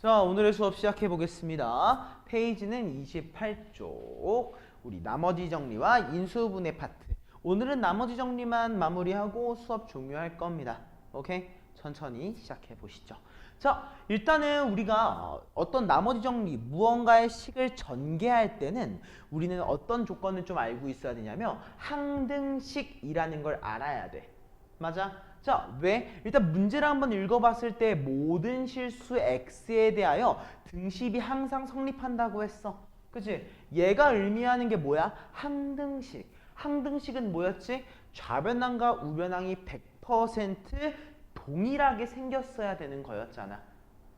자, 오늘의 수업 시작해 보겠습니다. 페이지는 28쪽. 우리 나머지 정리와 인수분해 파트. 오늘은 나머지 정리만 마무리하고 수업 종료할 겁니다. 오케이? 천천히 시작해 보시죠. 자, 일단은 우리가 어떤 나머지 정리, 무언가의 식을 전개할 때는 우리는 어떤 조건을 좀 알고 있어야 되냐면 항등식이라는 걸 알아야 돼. 맞아? 자, 왜? 일단 문제를 한번 읽어봤을 때 모든 실수 x에 대하여 등식이 항상 성립한다고 했어. 그치? 얘가 의미하는 게 뭐야? 항등식. 항등식은 뭐였지? 좌변항과 우변항이 100% 동일하게 생겼어야 되는 거였잖아.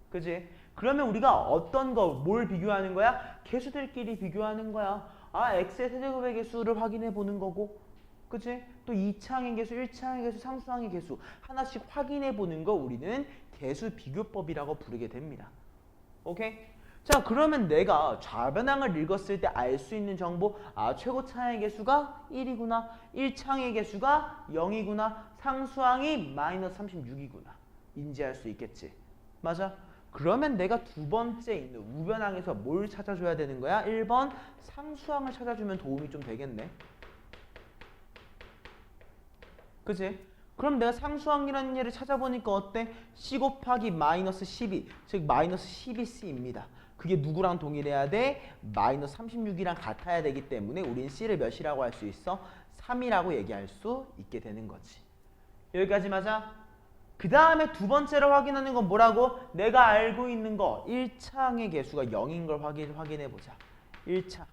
그치? 그러면 우리가 어떤 거, 뭘 비교하는 거야? 개수들끼리 비교하는 거야. 아, x의 세제곱의 개수를 확인해 보는 거고. 그치? 또 2차항의 개수, 1차항의 개수, 상수항의 개수 하나씩 확인해 보는 거 우리는 개수 비교법이라고 부르게 됩니다. 오케이? 자, 그러면 내가 좌변항을 읽었을 때 알 수 있는 정보, 아, 최고차항의 개수가 1이구나, 1차항의 개수가 0이구나, 상수항이 마이너스 36이구나 인지할 수 있겠지. 맞아? 그러면 내가 두 번째 있는 우변항에서 뭘 찾아줘야 되는 거야? 1번 상수항을 찾아주면 도움이 좀 되겠네. 그치? 그럼 내가 상수항이라는 얘를 찾아보니까 어때? C 곱하기 마이너스 12, 즉 마이너스 12C입니다. 그게 누구랑 동일해야 돼? 마이너스 36이랑 같아야 되기 때문에 우린 C를 몇이라고 할 수 있어? 3이라고 얘기할 수 있게 되는 거지. 여기까지 맞아? 그 다음에 두 번째로 확인하는 건 뭐라고? 내가 알고 있는 거 1차항의 개수가 0인 걸 확인해보자. 1차.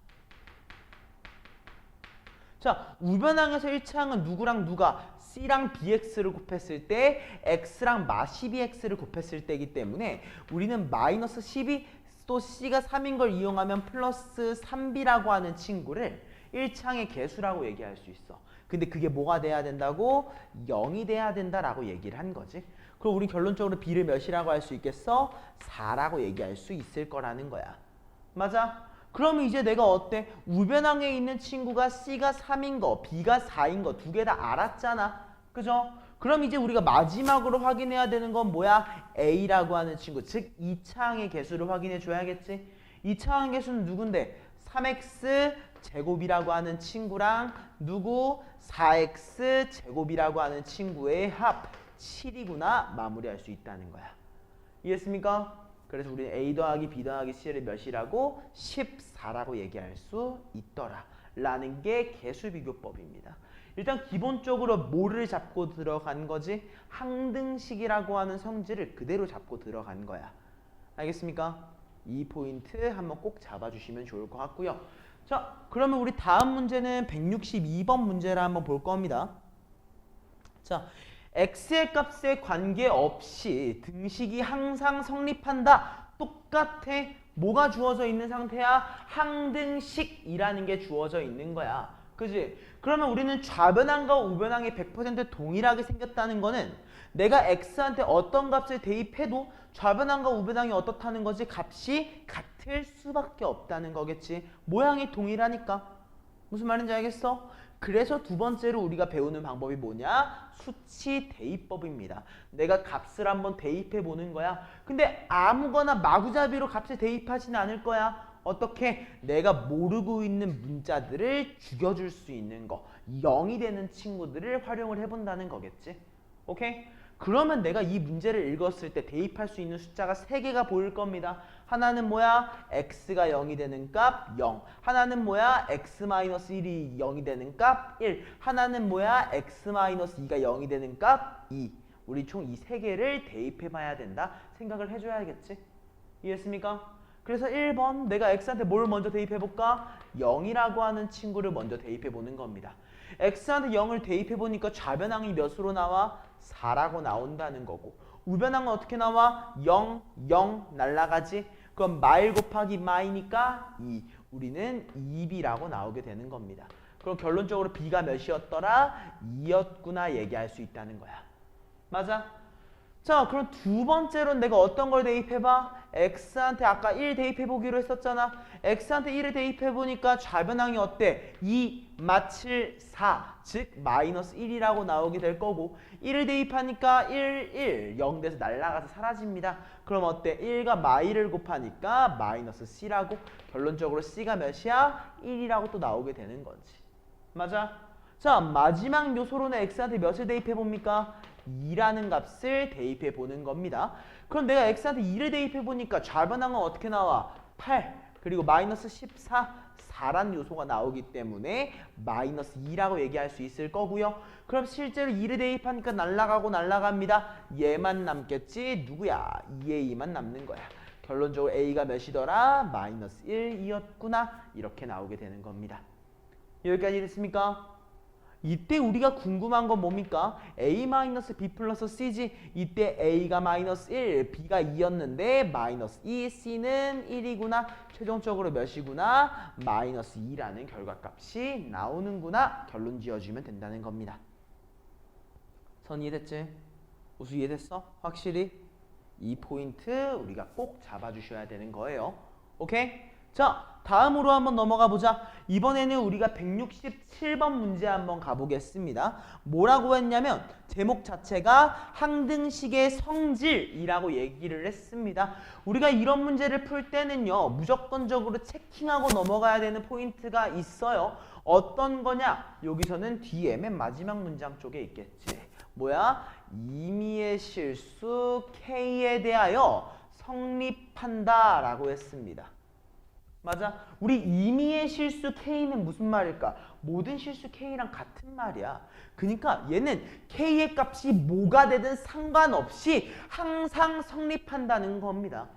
자, 우변항에서 1차항은 누구랑 누가? C랑 BX를 곱했을 때 X랑 마 12X를 곱했을 때이기 때문에 우리는 마이너스 12 또 C가 3인 걸 이용하면 플러스 3B라고 하는 친구를 1차항의 개수라고 얘기할 수 있어. 근데 그게 뭐가 돼야 된다고? 0이 돼야 된다라고 얘기를 한 거지. 그럼 우리 결론적으로 B를 몇이라고 할 수 있겠어? 4라고 얘기할 수 있을 거라는 거야. 맞아? 그러면 이제 내가 어때? 우변항에 있는 친구가 C가 3인 거, B가 4인 거 두 개 다 알았잖아. 그죠? 그럼 이제 우리가 마지막으로 확인해야 되는 건 뭐야? A라고 하는 친구, 즉 2차항의 개수를 확인해 줘야겠지? 2차항의 개수는 누군데? 3x 제곱이라고 하는 친구랑 누구? 4x 제곱이라고 하는 친구의 합 7이구나 마무리할 수 있다는 거야. 이해했습니까? 그래서 우리는 A 더하기 B 더하기 C를 몇이라고? 14라고 얘기할 수 있더라 라는 게 개수비교법입니다. 일단 기본적으로 뭐를 잡고 들어간 거지? 항등식이라고 하는 성질을 그대로 잡고 들어간 거야. 알겠습니까? 이 포인트 한번 꼭 잡아주시면 좋을 것 같고요. 자, 그러면 우리 다음 문제는 162번 문제를 한번 볼 겁니다. 자, x의 값에 관계없이 등식이 항상 성립한다. 똑같아. 뭐가 주어져 있는 상태야? 항등식이라는 게 주어져 있는 거야. 그지? 그러면 우리는 좌변항과 우변항이 100% 동일하게 생겼다는 거는 내가 x한테 어떤 값을 대입해도 좌변항과 우변항이 어떻다는 거지? 값이 같을 수밖에 없다는 거겠지. 모양이 동일하니까. 무슨 말인지 알겠어? 그래서 두 번째로 우리가 배우는 방법이 뭐냐? 수치 대입법입니다. 내가 값을 한번 대입해 보는 거야. 근데 아무거나 마구잡이로 값을 대입하지는 않을 거야. 어떻게? 내가 모르고 있는 문자들을 죽여줄 수 있는 거. 0이 되는 친구들을 활용을 해본다는 거겠지. 오케이? 그러면 내가 이 문제를 읽었을 때 대입할 수 있는 숫자가 3개가 보일 겁니다. 하나는 뭐야? x가 0이 되는 값 0. 하나는 뭐야? x-1이 0이 되는 값 1. 하나는 뭐야? x-2가 0이 되는 값 2. 우리 총 이 3개를 대입해 봐야 된다. 생각을 해줘야겠지. 이해했습니까? 그래서 1번 내가 x한테 뭘 먼저 대입해 볼까? 0이라고 하는 친구를 먼저 대입해 보는 겁니다. x한테 0을 대입해 보니까 좌변항이 몇으로 나와? 4라고 나온다는 거고 우변항은 어떻게 나와? 0, 0 날라가지? 그럼 마일 곱하기 마이니까 2. 우리는 2b라고 나오게 되는 겁니다. 그럼 결론적으로 b가 몇이었더라? 2였구나 얘기할 수 있다는 거야. 맞아? 자, 그럼 두 번째로 내가 어떤 걸 대입해봐? x한테 아까 1 대입해보기로 했었잖아. x한테 1을 대입해보니까 좌변항이 어때? 2, 마칠 4, 즉 마이너스 1이라고 나오게 될 거고 1을 대입하니까 1, 0 돼서 날아가서 사라집니다. 그럼 어때? 1과 마이를 곱하니까 마이너스 c라고 결론적으로 c가 몇이야? 1이라고 또 나오게 되는 거지. 맞아? 자, 마지막 요소로는 x한테 몇을 대입해봅니까? 2라는 값을 대입해 보는 겁니다. 그럼 내가 x한테 2를 대입해 보니까 좌변항은 어떻게 나와? 8 그리고 마이너스 14 4라는 요소가 나오기 때문에 마이너스 2라고 얘기할 수 있을 거고요. 그럼 실제로 2를 대입하니까 날아가고 날아갑니다. 얘만 남겠지. 누구야? 2의 2만 남는 거야. 결론적으로 a가 몇이더라? 마이너스 1이었구나. 이렇게 나오게 되는 겁니다. 여기까지 됐습니까? 이때 우리가 궁금한 건 뭡니까? a-b 플러스 c지. 이때 a가 마이너스 1, b가 2였는데 마이너스 2, c는 1이구나. 최종적으로 몇이구나? 마이너스 2라는 결과값이 나오는구나. 결론 지어주면 된다는 겁니다. 선 이해됐지? 우수 이해됐어? 확실히? 이 포인트 우리가 꼭 잡아주셔야 되는 거예요. 오케이? 자, 다음으로 한번 넘어가 보자. 이번에는 우리가 167번 문제 한번 가보겠습니다. 뭐라고 했냐면 제목 자체가 항등식의 성질이라고 얘기를 했습니다. 우리가 이런 문제를 풀 때는요. 무조건적으로 체킹하고 넘어가야 되는 포인트가 있어요. 어떤 거냐? 여기서는 뒤에 맨 마지막 문장 쪽에 있겠지. 뭐야? 임의의 실수 K에 대하여 성립한다 라고 했습니다. 맞아? 우리 임의의 실수 K는 무슨 말일까? 모든 실수 K랑 같은 말이야. 그러니까 얘는 K의 값이 뭐가 되든 상관없이 항상 성립한다는 겁니다.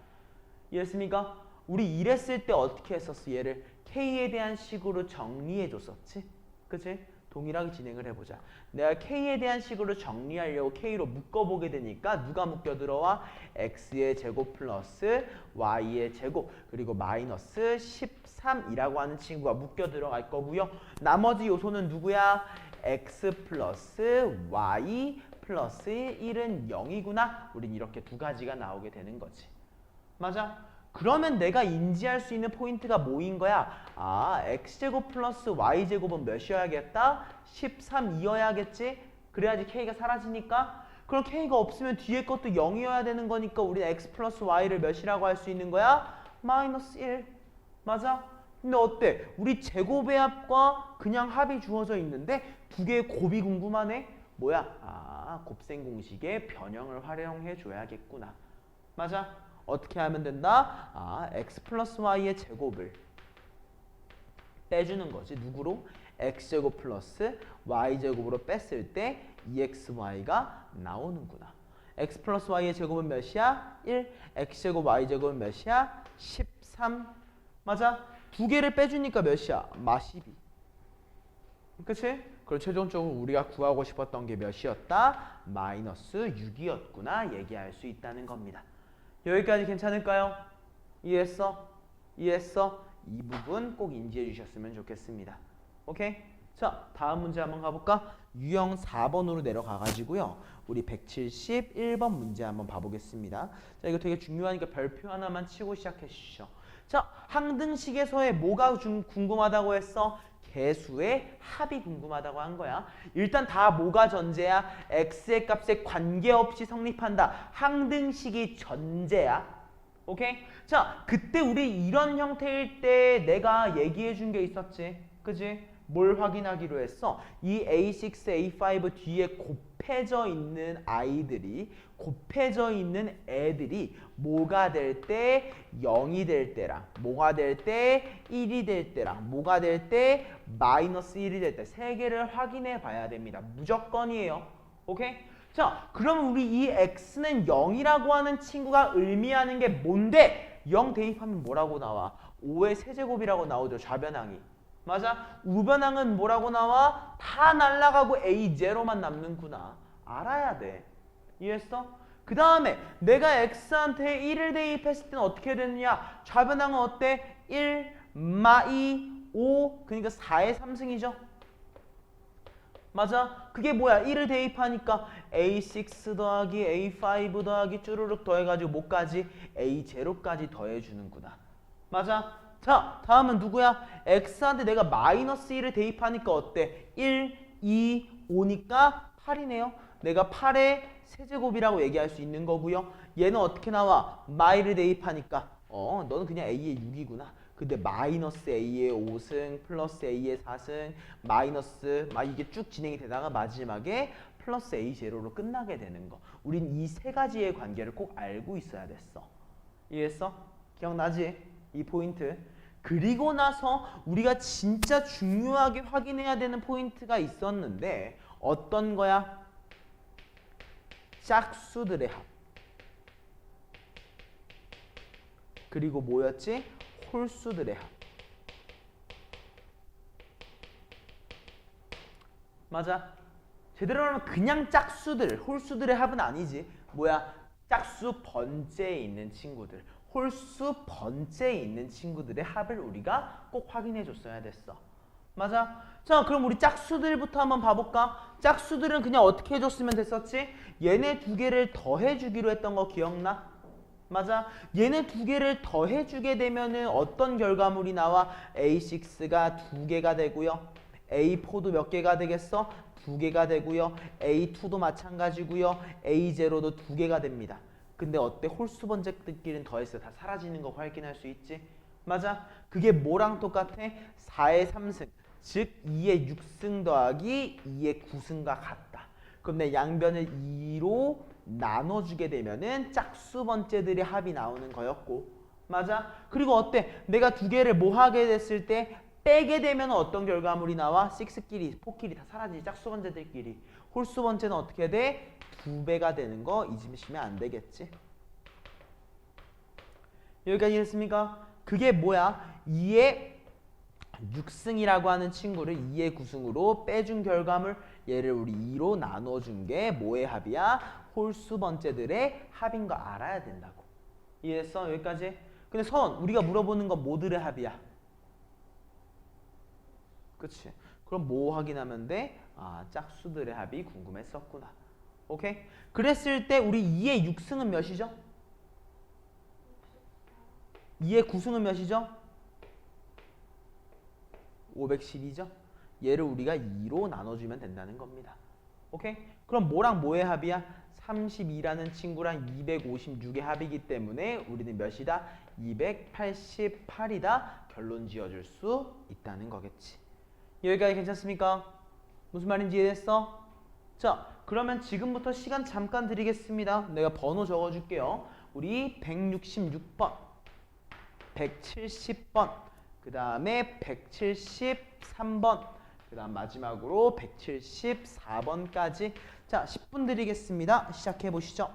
이해했습니까? 우리 이랬을 때 어떻게 했었어? 얘를 K에 대한 식으로 정리해줬었지? 그치? 동일하게 진행을 해보자. 내가 K에 대한 식으로 정리하려고 K로 묶어보게 되니까 누가 묶여 들어와? X의 제곱 플러스 Y의 제곱 그리고 마이너스 13이라고 하는 친구가 묶여 들어갈 거고요. 나머지 요소는 누구야? X 플러스 Y 플러스 1은 0이구나. 우린 이렇게 두 가지가 나오게 되는 거지. 맞아? 그러면 내가 인지할 수 있는 포인트가 뭐인 거야? 아, x제곱 플러스 y제곱은 몇이어야겠다? 13이어야겠지? 그래야지 k가 사라지니까? 그럼 k가 없으면 뒤에 것도 0이어야 되는 거니까 우리는 x 플러스 y를 몇이라고 할 수 있는 거야? 마이너스 1. 맞아? 근데 어때? 우리 제곱의 합과 그냥 합이 주어져 있는데 두 개의 곱이 궁금하네? 뭐야? 아, 곱셈 공식의 변형을 활용해 줘야겠구나. 맞아? 어떻게 하면 된다? 아, x 플러스 y의 제곱을 빼주는 거지. 누구로? x제곱 플러스 y제곱으로 뺐을 때 2xy가 나오는구나. x 플러스 y의 제곱은 몇이야? 1. x제곱 y제곱은 몇이야? 13. 맞아? 두 개를 빼주니까 몇이야? 마 12. 그치? 그리고 최종적으로 우리가 구하고 싶었던 게 몇이었다? 마이너스 6이었구나 얘기할 수 있다는 겁니다. 여기까지 괜찮을까요? 이해했어? 이해했어? 이 부분 꼭 인지해 주셨으면 좋겠습니다. 오케이? 자, 다음 문제 한번 가볼까? 유형 4번으로 내려가가지고요. 우리 171번 문제 한번 봐보겠습니다. 자, 이거 되게 중요하니까 별표 하나만 치고 시작해 주시죠. 자, 항등식에서의 뭐가 궁금하다고 했어? 개수의 합이 궁금하다고 한 거야. 일단 다 뭐가 전제야? x의 값에 관계없이 성립한다. 항등식이 전제야. 오케이? 자, 그때 우리 이런 형태일 때 내가 얘기해 준 게 있었지. 그지? 뭘 확인하기로 했어? 이 A6, A5 뒤에 곱해져 있는 아이들이 곱해져 있는 애들이 뭐가 될 때 0이 될 때랑 뭐가 될 때 1이 될 때랑 뭐가 될 때 마이너스 1이 될 때 세 개를 확인해 봐야 됩니다. 무조건이에요. 오케이? 자, 그럼 우리 이 x는 0이라고 하는 친구가 의미하는 게 뭔데? 0 대입하면 뭐라고 나와? 5의 세제곱이라고 나오죠. 좌변항이. 맞아? 우변항은 뭐라고 나와? 다 날아가고 A0만 남는구나. 알아야 돼. 이해했어? 그 다음에 내가 x한테 1을 대입했을 때는 어떻게 되느냐? 좌변항은 어때? 1, 마 2, 5, 그러니까 4의 3승이죠. 맞아? 그게 뭐야? 1을 대입하니까 A6 더하기 A5 더하기 쭈루룩 더해가지고 뭐까지? A0까지 더해주는구나. 맞아? 자, 다음은 누구야? X한테 내가 마이너스 1을 대입하니까 어때? 1, 2, 5니까 8이네요. 내가 8의 세제곱이라고 얘기할 수 있는 거고요. 얘는 어떻게 나와? 마이를 대입하니까 너는 그냥 A의 6이구나. 근데 마이너스 A의 5승 플러스 A의 4승 마이너스 막 이게 쭉 진행이 되다가 마지막에 플러스 A 제로로 끝나게 되는 거. 우린 이 세 가지의 관계를 꼭 알고 있어야 됐어. 이해했어? 기억나지? 이 포인트. 그리고 나서 우리가 진짜 중요하게 확인해야 되는 포인트가 있었는데 어떤 거야? 짝수들의 합. 그리고 뭐였지? 홀수들의 합. 맞아. 제대로 하면 그냥 짝수들, 홀수들의 합은 아니지. 뭐야? 짝수 번째에 있는 친구들, 홀수 번째에 있는 친구들의 합을 우리가 꼭 확인해 줬어야 됐어. 맞아? 자, 그럼 우리 짝수들부터 한번 봐볼까? 짝수들은 그냥 어떻게 해줬으면 됐었지? 얘네 두 개를 더해주기로 했던 거 기억나? 맞아? 얘네 두 개를 더해주게 되면은 어떤 결과물이 나와? A6가 두 개가 되고요. A4도 몇 개가 되겠어? 두 개가 되고요. A2도 마찬가지고요. A0도 두 개가 됩니다. 근데 어때? 홀수 번째들끼리는 더했어. 다 사라지는 거 확인할 수 있지? 맞아? 그게 뭐랑 똑같아? 4의 3승. 즉 2의 6승 더하기 2의 9승과 같다. 그럼 내 양변을 2로 나눠주게 되면은 짝수 번째들의 합이 나오는 거였고. 맞아? 그리고 어때? 내가 두 개를 뭐 하게 됐을 때 빼게 되면 어떤 결과물이 나와? 6끼리, 4끼리 다 사라지지. 짝수 번째들끼리. 홀수 번째는 어떻게 돼? 2배가 되는 거 잊으시면 안 되겠지. 여기까지 했습니까? 그게 뭐야? 2의 6승이라고 하는 친구를 2의 9승으로 빼준 결과물 얘를 우리 2로 나눠준 게 뭐의 합이야? 홀수 번째들의 합인 거 알아야 된다고. 이해했어? 여기까지? 근데 선 우리가 물어보는 건 뭐들의 합이야? 그치? 그럼 뭐 확인하면 돼? 아, 짝수들의 합이 궁금했었구나. 오케이? 그랬을 때 우리 2의 6승은 몇이죠? 2의 9승은 몇이죠? 512죠? 얘를 우리가 2로 나눠주면 된다는 겁니다. 오케이? 그럼 뭐랑 뭐의 합이야? 32라는 친구랑 256의 합이기 때문에 우리는 몇이다? 288이다. 결론 지어줄 수 있다는 거겠지. 여기까지 괜찮습니까? 무슨 말인지 이해했어? 자, 그러면 지금부터 시간 잠깐 드리겠습니다. 내가 번호 적어줄게요. 우리 166번, 170번, 그 다음에 173번, 그 다음 마지막으로 174번까지. 자, 10분 드리겠습니다. 시작해 보시죠.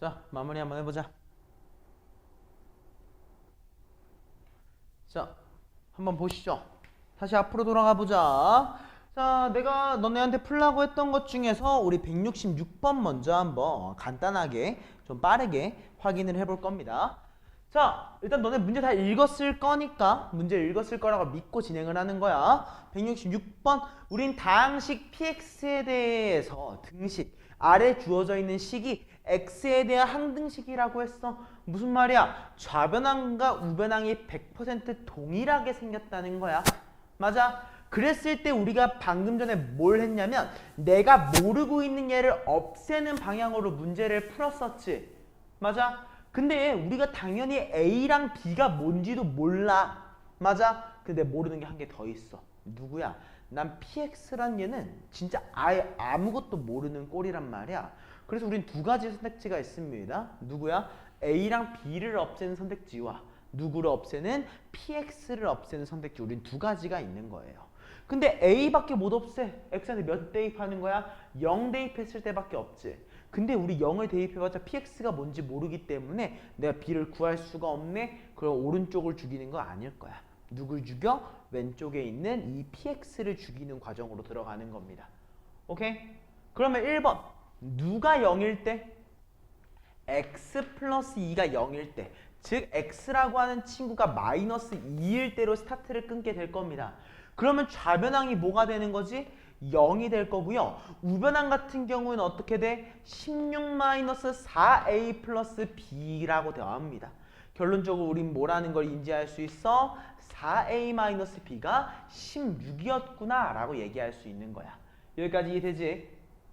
자, 마무리 한번 해보자. 자, 한번 보시죠. 다시 앞으로 돌아가 보자. 자, 내가 너네한테 풀라고 했던 것 중에서 우리 166번 먼저 한번 간단하게 좀 빠르게 확인을 해볼 겁니다. 자, 일단 너네 문제 다 읽었을 거니까 문제 읽었을 거라고 믿고 진행을 하는 거야. 166번 우린 다항식 px에 대해서 등식 아래 주어져 있는 식이 x에 대한 항등식이라고 했어. 무슨 말이야? 좌변항과 우변항이 100% 동일하게 생겼다는 거야. 맞아? 그랬을 때 우리가 방금 전에 뭘 했냐면 내가 모르고 있는 얘를 없애는 방향으로 문제를 풀었었지. 맞아? 근데 우리가 당연히 A랑 B가 뭔지도 몰라. 맞아? 근데 모르는 게 한 개 더 있어. 누구야? 난 PX란 얘는 진짜 아예 아무것도 모르는 꼴이란 말이야. 그래서 우린 두 가지 선택지가 있습니다. 누구야? A랑 B를 없애는 선택지와 누구를 없애는 PX를 없애는 선택지. 우린 두 가지가 있는 거예요. 근데 A밖에 못 없애. X한테 몇 대입하는 거야? 0 대입했을 때밖에 없지. 근데 우리 0을 대입해봤자 PX가 뭔지 모르기 때문에 내가 B를 구할 수가 없네? 그럼 오른쪽을 죽이는 거 아닐 거야. 누굴 죽여? 왼쪽에 있는 이 PX를 죽이는 과정으로 들어가는 겁니다. 오케이? 그러면 1번 누가 0일 때? X 플러스 2가 0일 때, 즉 X라고 하는 친구가 마이너스 2일 때로 스타트를 끊게 될 겁니다. 그러면 좌변항이 뭐가 되는 거지? 0이 될 거고요. 우변항 같은 경우는 어떻게 돼? 16-4a 플러스 b라고 대화합니다. 결론적으로 우린 뭐라는 걸 인지할 수 있어? 4a-b가 16이었구나 라고 얘기할 수 있는 거야. 여기까지 이해되지?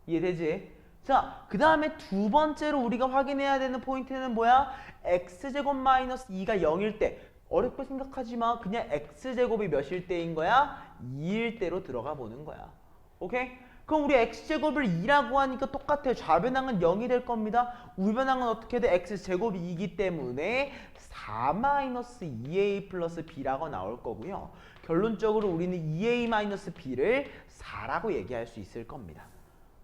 이해되지? 자, 그 다음에 두 번째로 우리가 확인해야 되는 포인트는 뭐야? x제곱 마이너스 2가 0일 때, 어렵게 생각하지 마. 그냥 x제곱이 몇일 때인 거야? 2일 때로 들어가 보는 거야. 오케이? 그럼 우리 x제곱을 2라고 하니까 똑같아요. 좌변항은 0이 될 겁니다. 우변항은 어떻게 돼? x제곱이 2이기 때문에 4-2a 플러스 b라고 나올 거고요. 결론적으로 우리는 2a-b를 4라고 얘기할 수 있을 겁니다.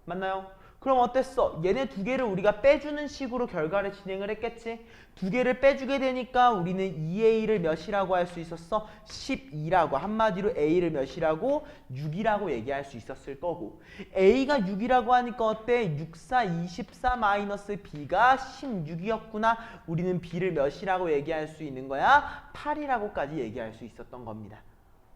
맞나요? 그럼 어땠어? 얘네 두 개를 우리가 빼주는 식으로 결과를 진행을 했겠지? 두 개를 빼주게 되니까 우리는 2a를 몇이라고 할 수 있었어? 12라고. 한마디로 a를 몇이라고? 6이라고 얘기할 수 있었을 거고, a가 6이라고 하니까 어때? 6, 4, 24 마이너스 b가 16이었구나. 우리는 b를 몇이라고 얘기할 수 있는 거야? 8이라고까지 얘기할 수 있었던 겁니다.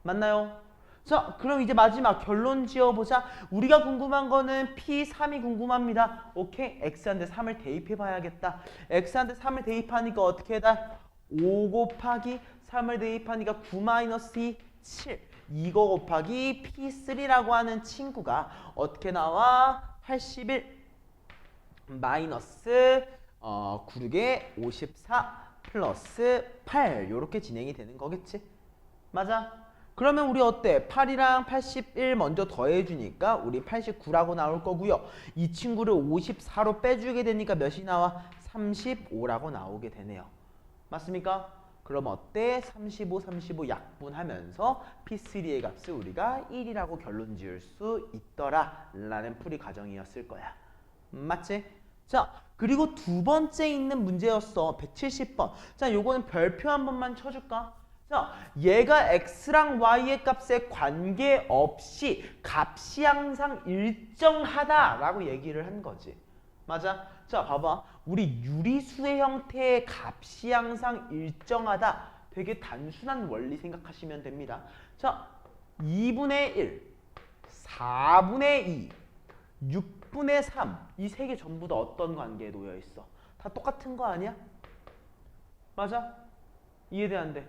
맞나요? 자, 그럼 이제 마지막 결론 지어보자. 우리가 궁금한 거는 P3이 궁금합니다. 오케이? X한테 3을 대입해 봐야겠다. X한테 3을 대입하니까 어떻게 다? 5 곱하기 3을 대입하니까 9 마이너스 2, 7. 이거 곱하기 P3라고 하는 친구가 어떻게 나와? 81 마이너스 96에 54 플러스 8. 요렇게 진행이 되는 거겠지? 맞아? 그러면 우리 어때? 8이랑 81 먼저 더해주니까 우리 89라고 나올 거고요. 이 친구를 54로 빼주게 되니까 몇이 나와? 35라고 나오게 되네요. 맞습니까? 그럼 어때? 35, 35 약분하면서 P3의 값을 우리가 1이라고 결론 지을 수 있더라 라는 풀이 과정이었을 거야. 맞지? 자, 그리고 두 번째 있는 문제였어. 170번. 자, 요거는 별표 한 번만 쳐줄까? 자, 얘가 x랑 y의 값에 관계없이 값이 항상 일정하다라고 얘기를 한 거지. 맞아? 자, 봐봐. 우리 유리수의 형태의 값이 항상 일정하다. 되게 단순한 원리 생각하시면 됩니다. 자, 2분의 1, 4분의 2, 6분의 3. 이 세 개 전부 다 어떤 관계에 놓여 있어? 다 똑같은 거 아니야? 맞아? 이해돼 안 돼?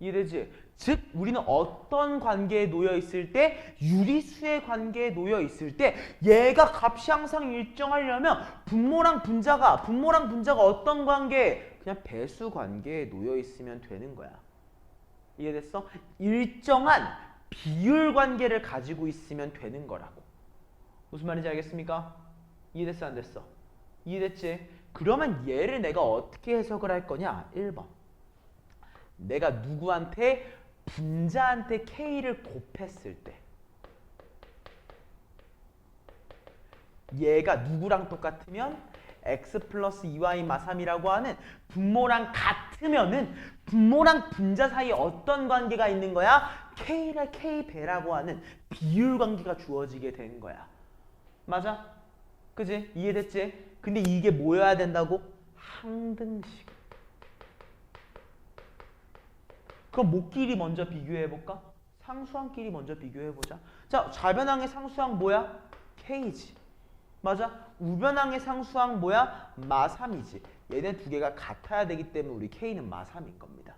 이해되지? 즉 우리는 어떤 관계에 놓여 있을 때, 유리수의 관계에 놓여 있을 때 얘가 값이 항상 일정하려면 분모랑 분자가 어떤 관계? 그냥 배수 관계에 놓여 있으면 되는 거야. 이해됐어? 일정한 비율 관계를 가지고 있으면 되는 거라고. 무슨 말인지 알겠습니까? 이해됐어 안 됐어? 이해됐지? 그러면 얘를 내가 어떻게 해석을 할 거냐? 1번. 내가 누구한테? 분자한테 K를 곱했을 때 얘가 누구랑 똑같으면 x 플러스 2y 마3이라고 하는 분모랑 같으면은 분모랑 분자 사이에 어떤 관계가 있는 거야? k랑 k배라고 하는 비율 관계가 주어지게 되는 거야. 맞아? 그지? 이해됐지? 근데 이게 뭐여야 된다고? 항등식. 그럼 뭐끼리 먼저 비교해볼까? 상수항끼리 먼저 비교해보자. 자, 좌변항의 상수항 뭐야? k지. 맞아? 우변항의 상수항 뭐야? 마3이지. 얘네 두 개가 같아야 되기 때문에 우리 k는 마3인 겁니다.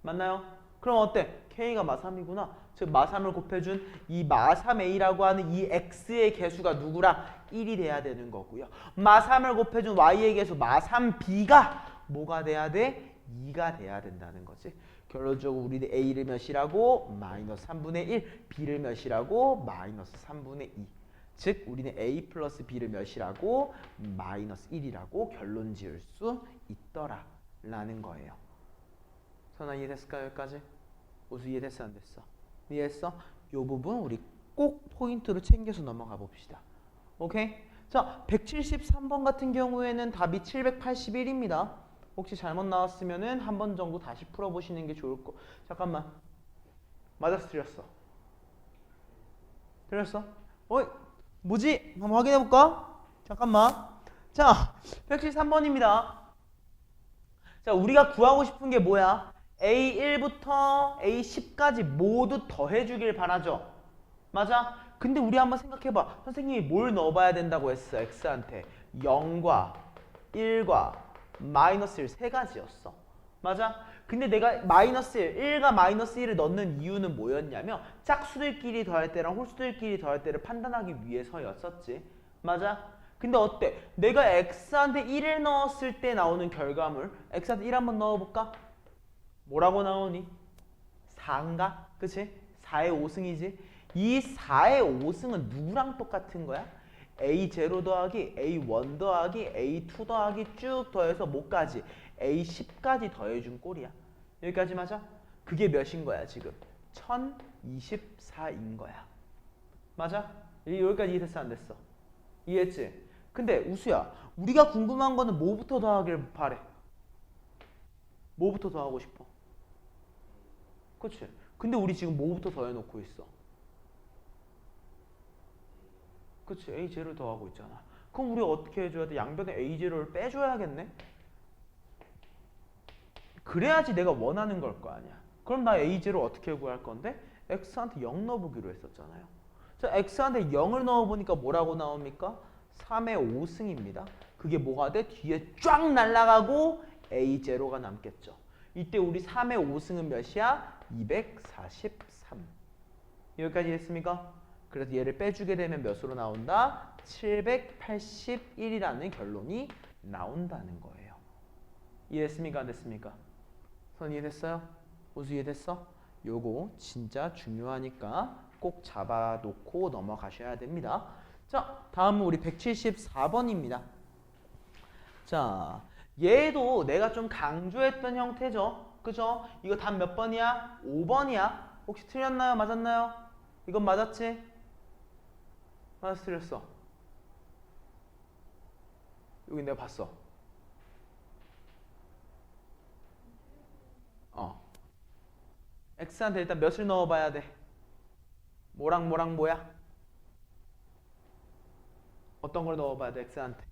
맞나요? 그럼 어때? k가 마3이구나. 즉 마3을 곱해준 이 마3a라고 하는 이 x의 개수가 누구랑 1이 돼야 되는 거고요. 마3을 곱해준 y의 개수 마3b가 뭐가 돼야 돼? 2가 돼야 된다는 거지. 결론적으로 우리는 a를 몇이라고? 마이너스 3분의 1, b를 몇이라고? 마이너스 3분의 2. 즉 우리는 a 플러스 b를 몇이라고? 마이너스 1이라고 결론 지을 수 있더라 라는 거예요. 선아 이해됐을까? 여기까지? 오수 이해됐어? 안 됐어? 이해했어? 이 부분 우리 꼭 포인트로 챙겨서 넘어가 봅시다. 오케이? 자, 173번 같은 경우에는 답이 781입니다. 혹시 잘못 나왔으면은 한 번 정도 다시 풀어보시는 게 좋을 거. 잠깐만. 맞았어? 틀렸어? 틀렸어? 뭐지? 한번 확인해볼까? 잠깐만. 자, 173번입니다. 자, 우리가 구하고 싶은 게 뭐야? A1부터 A10까지 모두 더해주길 바라죠. 맞아? 근데 우리 한번 생각해봐. 선생님이 뭘 넣어봐야 된다고 했어? X한테 0과 1과 마이너스 1 세 가지였어. 맞아? 근데 내가 마이너스 1, 1과 마이너스 1을 넣는 이유는 뭐였냐면 짝수들끼리 더할 때랑 홀수들끼리 더할 때를 판단하기 위해서였었지. 맞아? 근데 어때? 내가 x한테 1을 넣었을 때 나오는 결과물 x한테 1 한번 넣어볼까? 뭐라고 나오니? 4인가? 그치? 4의 5승이지? 이 4의 5승은 누구랑 똑같은 거야? A0 더하기 A1 더하기 A2 더하기 쭉 더해서 뭐까지? A10까지 더해준 꼴이야. 여기까지 맞아? 그게 몇인 거야 지금? 1024인 거야. 맞아? 여기까지 이해됐어 안 됐어? 이해했지? 근데 우수야, 우리가 궁금한 거는 뭐부터 더하길 바래? 뭐부터 더하고 싶어? 그치? 근데 우리 지금 뭐부터 더해놓고 있어? 그치? A0를 더하고 있잖아. 그럼 우리 어떻게 해줘야 돼? 양변에 A0를 빼줘야겠네? 그래야지 내가 원하는 걸 거 아니야. 그럼 나 A0 어떻게 구할 건데? X한테 0 넣어보기로 했었잖아요. 자, X한테 0을 넣어보니까 뭐라고 나옵니까? 3의 5승입니다. 그게 뭐가 돼? 뒤에 쫙 날아가고 A0가 남겠죠. 이때 우리 3의 5승은 몇이야? 243. 여기까지 됐습니까? 그래서 얘를 빼주게 되면 몇으로 나온다? 781이라는 결론이 나온다는 거예요. 이해했습니까? 안 됐습니까? 선 이해됐어요? 우수 이해됐어? 요거 진짜 중요하니까 꼭 잡아놓고 넘어가셔야 됩니다. 자, 다음은 우리 174번입니다. 자, 얘도 내가 좀 강조했던 형태죠. 그죠? 이거 답 몇 번이야? 5번이야. 혹시 틀렸나요? 맞았나요? 이건 맞았지? 맞았어? 틀렸어? 여기 내가 봤어. X한테 일단 몇을 넣어봐야 돼? 뭐랑 뭐랑 뭐야? 어떤 걸 넣어봐야 돼? X한테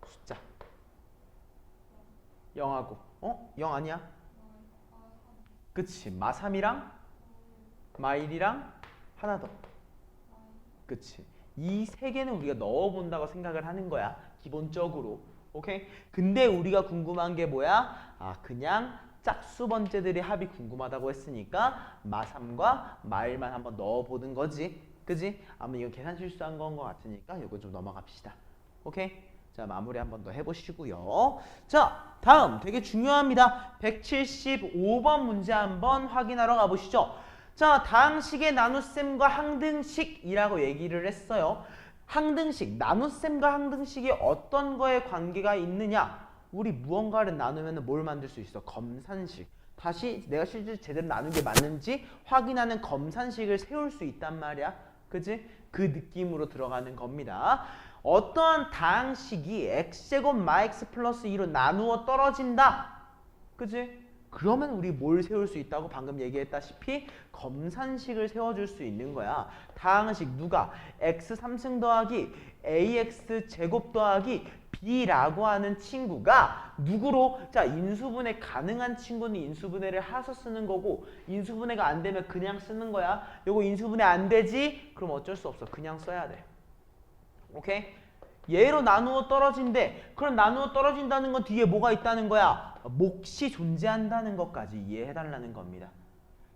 숫자 0하고 0 아니야? 그치. 마3이랑 마1이랑 하나 더. 그치. 이 세 개는 우리가 넣어본다고 생각을 하는 거야. 기본적으로. 오케이? 근데 우리가 궁금한 게 뭐야? 그냥 짝수 번째들의 합이 궁금하다고 했으니까 마3과 마1만 한번 넣어보는 거지. 그지? 아마 이거 계산 실수한 건 것 같으니까 이거 좀 넘어갑시다. 오케이? 자, 마무리 한번 더 해보시고요. 자, 다음 되게 중요합니다. 175번 문제 한번 확인하러 가보시죠. 자, 다항식의 나눗셈과 항등식이라고 얘기를 했어요. 항등식, 나눗셈과 항등식이 어떤 거에 관계가 있느냐? 우리 무언가를 나누면 뭘 만들 수 있어? 검산식. 다시 내가 실제 제대로 나눈 게 맞는지 확인하는 검산식을 세울 수 있단 말이야. 그지? 그 느낌으로 들어가는 겁니다. 어떠한 다항식이 x제곱 마x 플러스 2로 나누어 떨어진다. 그지? 그러면 우리 뭘 세울 수 있다고 방금 얘기했다시피 검산식을 세워줄 수 있는 거야. 다항식 누가? x 3승 더하기 ax 제곱 더하기 b라고 하는 친구가 누구로? 자, 인수분해 가능한 친구는 인수분해를 해서 쓰는 거고 인수분해가 안 되면 그냥 쓰는 거야. 요거 인수분해 안 되지? 그럼 어쩔 수 없어. 그냥 써야 돼. 오케이? 얘로 나누어 떨어진대. 그럼 나누어 떨어진다는 건 뒤에 뭐가 있다는 거야? 몫이 존재한다는 것까지 이해해달라는 겁니다.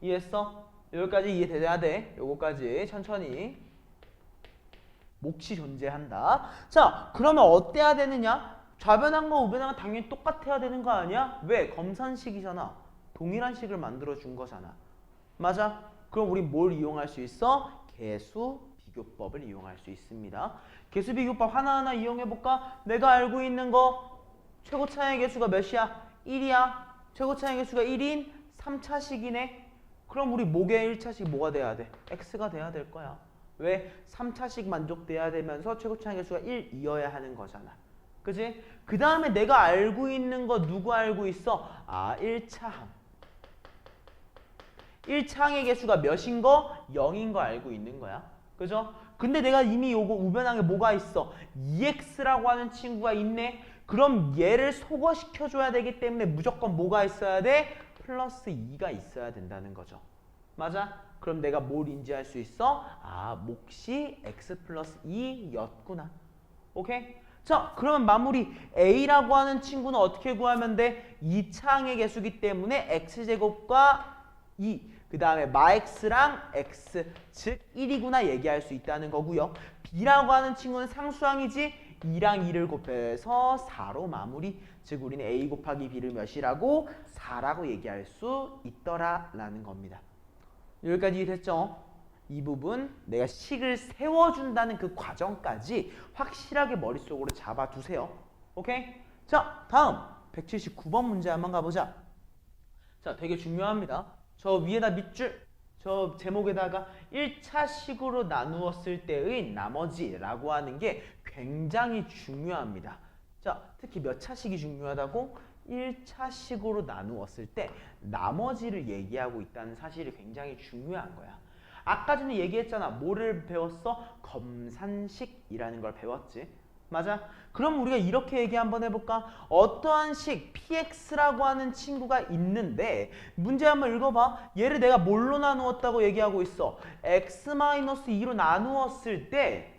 이해했어? 여기까지 이해돼야 돼. 요거까지 천천히. 몫이 존재한다. 자, 그러면 어때야 되느냐? 좌변항과 우변항은 당연히 똑같아야 되는 거 아니야? 왜? 검산식이잖아. 동일한 식을 만들어 준 거잖아. 맞아? 그럼 우리 뭘 이용할 수 있어? 개수 비교법을 이용할 수 있습니다. 개수 비교법 하나하나 이용해볼까? 내가 알고 있는 거 최고 차이의 개수가 몇이야? 1이야. 최고 차이의 개수가 1인 3차식이네. 그럼 우리 목의 1차식 뭐가 돼야 돼? x가 돼야 될 거야. 왜? 3차식 만족돼야 되면서 최고 차이의 개수가 1이어야 하는 거잖아. 그지? 그 다음에 내가 알고 있는 거 누구 알고 있어? 아, 1차항. 1차항의 개수가 몇인 거? 0인 거 알고 있는 거야. 그죠? 근데 내가 이미 요거 우변항에 뭐가 있어? 2x라고 하는 친구가 있네. 그럼 얘를 소거시켜줘야 되기 때문에 무조건 뭐가 있어야 돼? 플러스 2가 있어야 된다는 거죠. 맞아? 그럼 내가 뭘 인지할 수 있어? 아, 몫이 x 플러스 2였구나. 오케이? 자, 그러면 마무리. a라고 하는 친구는 어떻게 구하면 돼? 2차항의 개수기 때문에 x제곱과 2. 그 다음에 마x랑 x, 즉 1이구나 얘기할 수 있다는 거고요. b라고 하는 친구는 상수항이지? 2랑 2를 곱해서 4로 마무리. 즉 우리는 a 곱하기 b를 몇이라고? 4라고 얘기할 수 있더라라는 겁니다. 여기까지 이해됐죠? 이 부분 내가 식을 세워준다는 그 과정까지 확실하게 머릿속으로 잡아두세요. 오케이? 자, 다음 179번 문제 한번 가보자. 자, 되게 중요합니다. 저 위에다 밑줄, 저 제목에다가 1차식으로 나누었을 때의 나머지라고 하는 게 굉장히 중요합니다. 자, 특히 몇 차식이 중요하다고? 1차식으로 나누었을 때 나머지를 얘기하고 있다는 사실이 굉장히 중요한 거야. 아까 전에 얘기했잖아. 뭐를 배웠어? 검산식이라는 걸 배웠지. 맞아? 그럼 우리가 이렇게 얘기 한번 해볼까? 어떠한 식 px라고 하는 친구가 있는데 문제 한번 읽어봐. 얘를 내가 뭘로 나누었다고 얘기하고 있어? x-2로 나누었을 때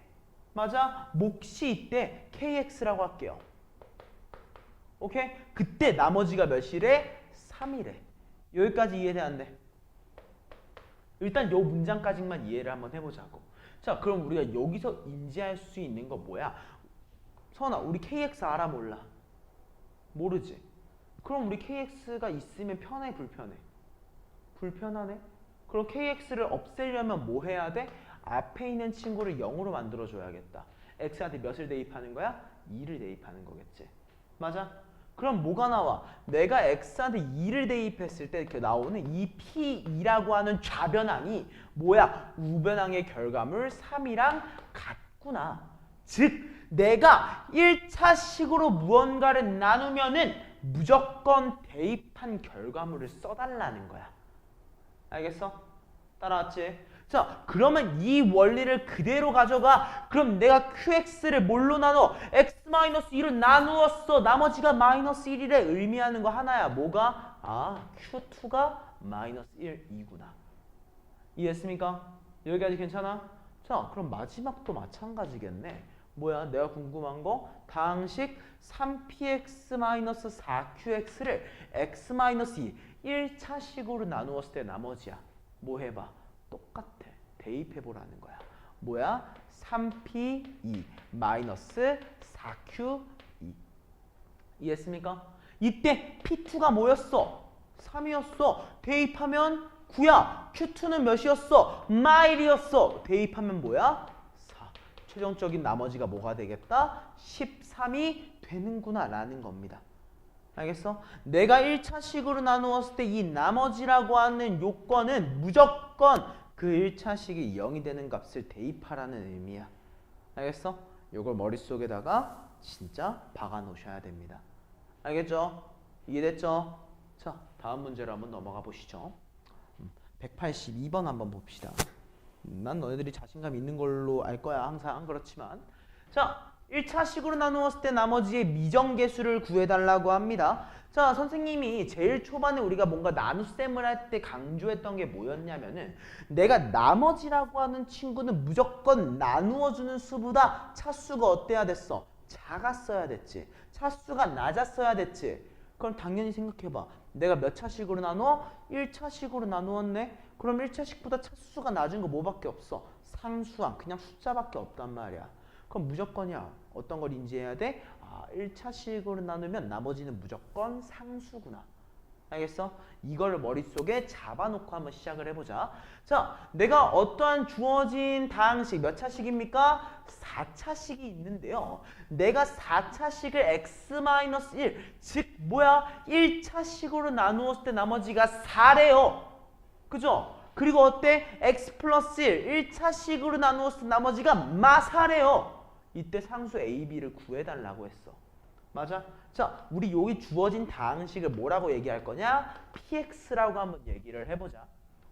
맞아? 몫이 이때 kx라고 할게요. 오케이? 그때 나머지가 몇이래? 3이래. 여기까지 이해돼 안 돼? 일단 요 문장까지만 이해를 한번 해보자고. 자, 그럼 우리가 여기서 인지할 수 있는 거 뭐야? 선아, 우리 KX 알아 몰라? 모르지? 그럼 우리 KX가 있으면 편해 불편해? 불편하네? 그럼 KX를 없애려면 뭐 해야 돼? 앞에 있는 친구를 0으로 만들어줘야겠다. X한테 몇을 대입하는 거야? 2를 대입하는 거겠지. 맞아? 그럼 뭐가 나와? 내가 X한테 2를 대입했을 때 이렇게 나오는 이 P2라고 하는 좌변항이 뭐야? 우변항의 결과물 3이랑 같구나. 즉 내가 1차식으로 무언가를 나누면은 무조건 대입한 결과물을 써달라는 거야. 알겠어? 따라왔지? 자, 그러면 이 원리를 그대로 가져가. 그럼 내가 QX를 뭘로 나눠? X-2로 나누었어. 나머지가 마이너스 1이래. 의미하는 거 하나야. 뭐가? 아, Q2가 마이너스 1이구나. 이해했습니까? 여기까지 괜찮아? 자, 그럼 마지막도 마찬가지겠네. 뭐야? 내가 궁금한 거? 다항식 3px-4qx를 x-2 1차식으로 나누었을 때 나머지야. 뭐 해봐? 똑같아. 대입해보라는 거야. 뭐야? 3p2 마이너스 4q2. 이해했습니까? 이때 p2가 뭐였어? 3이었어. 대입하면 9야. q2는 몇이었어? 마일이었어. 대입하면 뭐야? 4. 최종적인 나머지가 뭐가 되겠다? 13이 되는구나 라는 겁니다. 알겠어? 내가 1차식으로 나누었을 때 이 나머지라고 하는 요건은 무조건 그 1차식이 0이 되는 값을 대입하라는 의미야. 알겠어? 요걸 머릿속에다가 진짜 박아 놓으셔야 됩니다. 알겠죠? 이해됐죠? 자, 다음 문제로 한번 넘어가 보시죠. 182번 한번 봅시다. 난 너희들이 자신감 있는 걸로 알 거야. 항상 그렇지만. 자, 1차식으로 나누었을 때 나머지의 미정계수를 구해달라고 합니다. 자, 선생님이 제일 초반에 우리가 뭔가 나눗셈을 할 때 강조했던 게 뭐였냐면은 내가 나머지라고 하는 친구는 무조건 나누어주는 수보다 차수가 어때야 됐어? 작았어야 됐지. 차수가 낮았어야 됐지. 그럼 당연히 생각해봐. 내가 몇 차식으로 나누어? 1차식으로 나누었네? 그럼 1차식보다 차수가 낮은 거 뭐밖에 없어? 상수항. 그냥 숫자밖에 없단 말이야. 그럼 무조건이야. 어떤 걸 인지해야 돼? 아, 1차식으로 나누면 나머지는 무조건 상수구나. 알겠어? 이걸 머릿속에 잡아놓고 한번 시작을 해보자. 자, 내가 어떠한 주어진 다항식 몇 차식입니까? 4차식이 있는데요. 내가 4차식을 x-1, 즉 뭐야? 1차식으로 나누었을 때 나머지가 4래요. 그죠? 그리고 어때? x 플러스 1, 1차식으로 나누었을 때 나머지가 마4래요. 이때 상수 a, b를 구해달라고 했어. 맞아? 자, 우리 여기 주어진 다항식을 뭐라고 얘기할 거냐? px라고 한번 얘기를 해보자.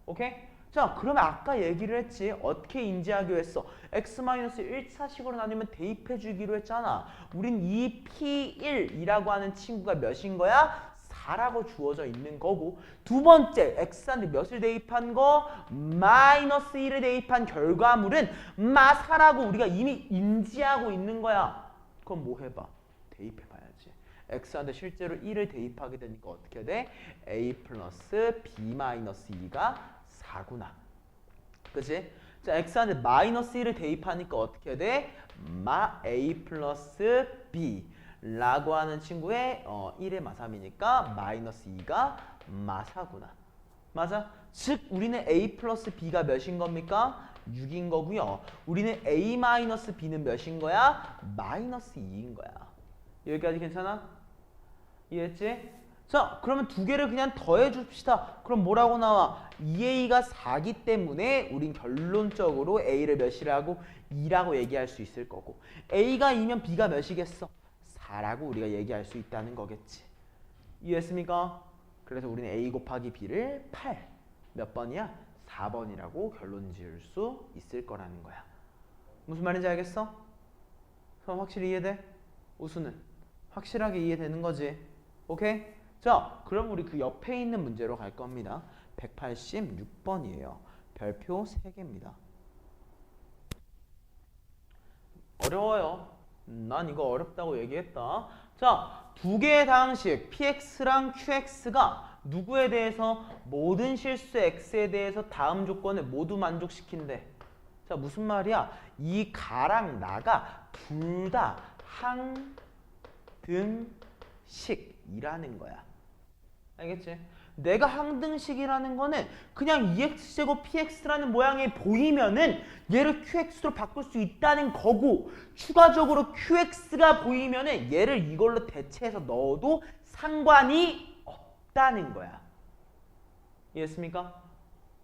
오케이? 자, 그러면 아까 얘기를 했지. 어떻게 인지하기로 했어? x-1차식으로 나누면 대입해 주기로 했잖아. 우린 이 p1이라고 하는 친구가 몇인 거야? 4라고 주어져 있는 거고, 두 번째 x한테 몇을 대입한 거? 마이너스 1을 대입한 결과물은 마4라고 우리가 이미 인지하고 있는 거야. 그럼 뭐 해봐? 대입해봐야지. x한테 실제로 1을 대입하게 되니까 어떻게 돼? a 플러스 b 마이너스 2가 4구나. 그치? 자, x한테 마이너스 1을 대입하니까 어떻게 돼? 마 a 플러스 b 라고 하는 친구의 1의 마3이니까 마이너스 2가 마4구나. 맞아? 즉 우리는 a 플러스 b가 몇인 겁니까? 6인 거고요. 우리는 a 마이너스 b는 몇인 거야? 마이너스 2인 거야. 여기까지 괜찮아? 이해했지? 자, 그러면 두 개를 그냥 더해 줍시다. 그럼 뭐라고 나와? 2a가 4기 때문에 우린 결론적으로 a를 몇이라고? 2라고 얘기할 수 있을 거고, a가 2면 b가 몇이겠어? 4라고 우리가 얘기할 수 있다는 거겠지. 이해했습니까? 그래서 우리는 a 곱하기 b를 8, 몇 번이야? 4번이라고 결론 지을 수 있을 거라는 거야. 무슨 말인지 알겠어? 그럼 확실히 이해돼? 우수는 확실하게 이해되는 거지. 오케이? 자, 그럼 우리 그 옆에 있는 문제로 갈 겁니다. 186번이에요. 별표 3개입니다. 어려워요. 난 이거 어렵다고 얘기했다. 자, 두 개의 다항식 px랑 qx가 누구에 대해서? 모든 실수 x에 대해서 다음 조건을 모두 만족시킨대. 자, 무슨 말이야? 이 가랑 나가 둘 다 항등식이라는 거야. 알겠지? 내가 항등식이라는 거는 그냥 2x제곱 px라는 모양이 보이면은 얘를 qx로 바꿀 수 있다는 거고, 추가적으로 qx가 보이면은 얘를 이걸로 대체해서 넣어도 상관이 없다는 거야. 이해했습니까?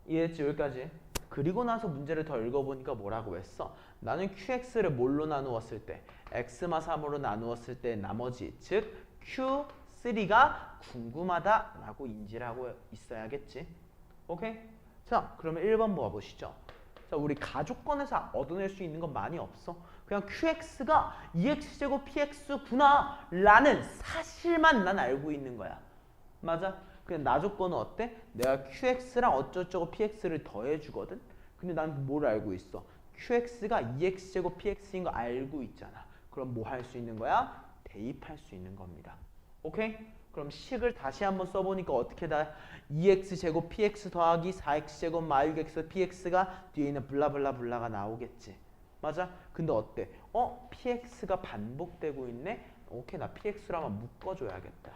이해했지? 여기까지. 그리고 나서 문제를 더 읽어보니까 뭐라고 했어? 나는 qx를 뭘로 나누었을 때? x마3으로 나누었을 때 나머지, 즉 q3가 궁금하다라고 인지를 하고 있어야겠지. 오케이? 자, 그러면 1번 봐보시죠. 자, 우리 가족권에서 얻어낼 수 있는 건 많이 없어. 그냥 qx가 2x제곱 px구나 라는 사실만 난 알고 있는 거야. 맞아? 그냥 나 조건은 어때? 내가 qx랑 어쩌고저쩌고 px를 더해주거든? 근데 난 뭘 알고 있어? qx가 2x제곱 px인 거 알고 있잖아. 그럼 뭐 할 수 있는 거야? 대입할 수 있는 겁니다. 오케이? 그럼 식을 다시 한번 써보니까 어떻게 다 2x제곱 px 더하기 4x제곱 마이너스 px가 뒤에 있는 블라블라블라가 나오겠지. 맞아? 근데 어때? px가 반복되고 있네? 오케이, 나 px로 한번 묶어줘야겠다.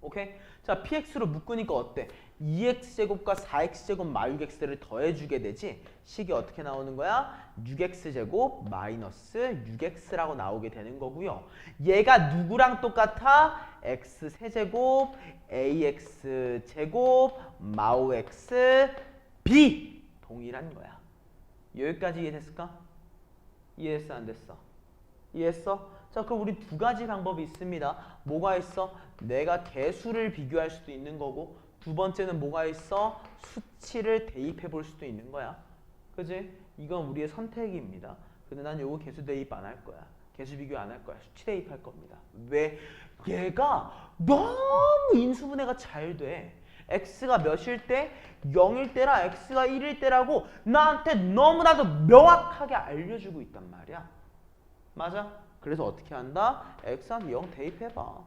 오케이? 자, px로 묶으니까 어때? 2x제곱과 4x제곱 마이너스 x를 더해주게 되지? 식이 어떻게 나오는 거야? 6x제곱 마이너스 6x라고 나오게 되는 거고요. 얘가 누구랑 똑같아? x세제곱 ax제곱 마우 x b 동일한 거야. 여기까지 이해됐을까? 이해했어 안 됐어? 이해했어? 자 그럼 우리 두 가지 방법이 있습니다. 뭐가 있어? 내가 개수를 비교할 수도 있는 거고 두 번째는 뭐가 있어? 수치를 대입해 볼 수도 있는 거야. 그지? 이건 우리의 선택입니다. 근데 난 요거 개수 대입 안 할 거야. 개수 비교 안 할 거야. 수치 대입할 겁니다. 왜? 얘가 너무 인수분해가 잘 돼. x가 몇일 때? 0일 때라 x가 1일 때라고 나한테 너무나도 명확하게 알려주고 있단 말이야. 맞아? 그래서 어떻게 한다? x한테 0 대입해봐.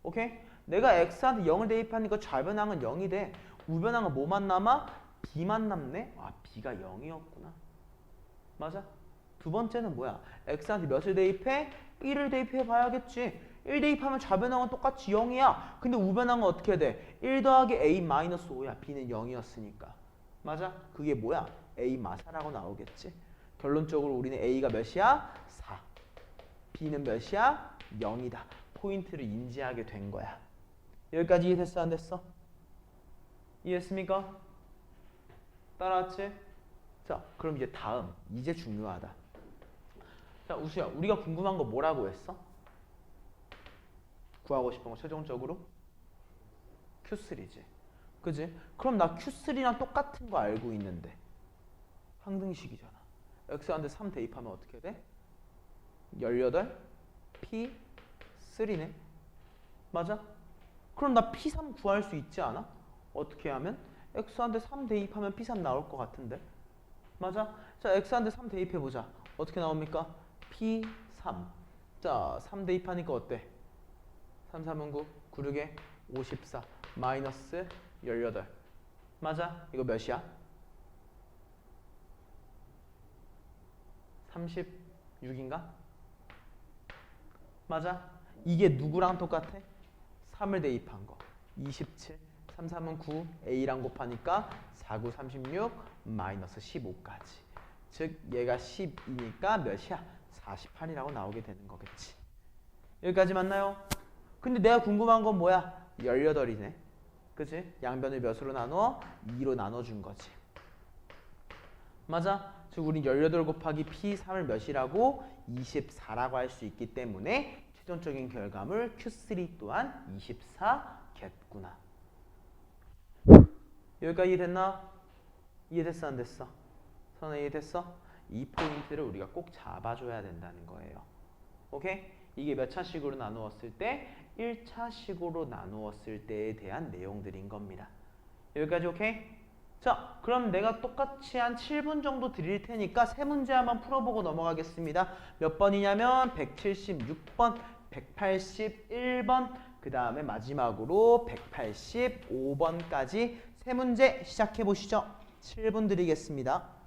오케이? 내가 x한테 0을 대입하니까 좌변항은 0이 돼. 우변항은 뭐만 남아? b만 남네? 아 b가 0이었구나. 맞아? 두 번째는 뭐야? x한테 몇을 대입해? 1을 대입해 봐야겠지. 1 대입하면 좌변항은 똑같이 0이야. 근데 우변항은 어떻게 돼? 1 더하기 a-5야. b는 0이었으니까. 맞아? 그게 뭐야? a 마사라고 나오겠지. 결론적으로 우리는 a가 몇이야? 4. b는 몇이야? 0이다. 포인트를 인지하게 된 거야. 여기까지 이해됐어? 안 됐어? 이해했습니까? 따라왔지? 자, 그럼 이제 다음. 이제 중요하다. 자, 우수야. 우리가 궁금한 거 뭐라고 했어? 구하고 싶은 거 최종적으로? Q3지. 그지? 그럼 나 Q3랑 똑같은 거 알고 있는데 항등식이잖아. x한테 3 대입하면 어떻게 돼? 18 P3네. 맞아? 그럼 나 P3 구할 수 있지 않아? 어떻게 하면? x한테 3 대입하면 P3 나올 것 같은데. 맞아? 자, x한테 3 대입해보자. 어떻게 나옵니까? P3. 자, 3 대입하니까 어때? 3, 3은 9, 9, 6에 54, 마이너스 18. 맞아? 이거 몇이야? 36인가? 맞아? 이게 누구랑 똑같아? 3을 대입한 거. 27, 3, 3은 9, a랑 곱하니까 4, 9, 36, 마이너스 15까지. 즉 얘가 10이니까 몇이야? 48이라고 나오게 되는 거겠지. 여기까지 맞나요? 근데 내가 궁금한 건 뭐야? 18이네. 그치? 양변을 몇으로 나눠? 2로 나눠준 거지. 맞아? 즉 우린 18 곱하기 P3을 몇이라고? 24라고 할 수 있기 때문에 최종적인 결과물 Q3 또한 24겠구나. 여기까지 이해됐나? 이해됐어 안 됐어? 선아 이해됐어? 이 포인트를 우리가 꼭 잡아줘야 된다는 거예요. 오케이? 이게 몇 차식으로 나누었을 때? 1차식으로 나누었을 때에 대한 내용들인 겁니다. 여기까지 오케이? 자, 그럼 내가 똑같이 한 7분 정도 드릴 테니까 세 문제 한번 풀어보고 넘어가겠습니다. 몇 번이냐면 176번, 181번, 그 다음에 마지막으로 185번까지 세 문제 시작해 보시죠. 7분 드리겠습니다.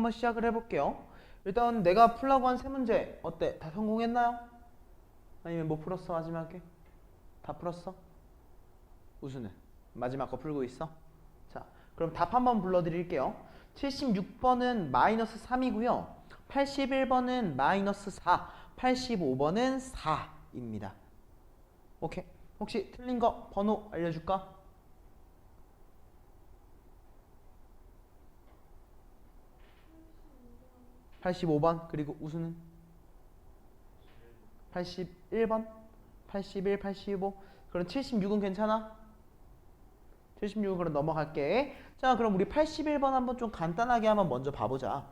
한번 시작을 해볼게요. 일단 내가 풀라고 한 세 문제 어때? 다 성공했나요? 아니면 못 풀었어 마지막에? 다 풀었어? 우수는? 마지막 거 풀고 있어? 자, 그럼 답 한번 불러드릴게요. 76번은 마이너스 3이고요. 81번은 마이너스 4, 85번은 4입니다. 오케이. 혹시 틀린 거 번호 알려줄까? 85번 그리고 우수는? 81번? 81, 85 그럼 76은 괜찮아? 76은 그럼 넘어갈게. 자, 그럼 우리 81번 한번 좀 간단하게 한번 먼저 봐보자.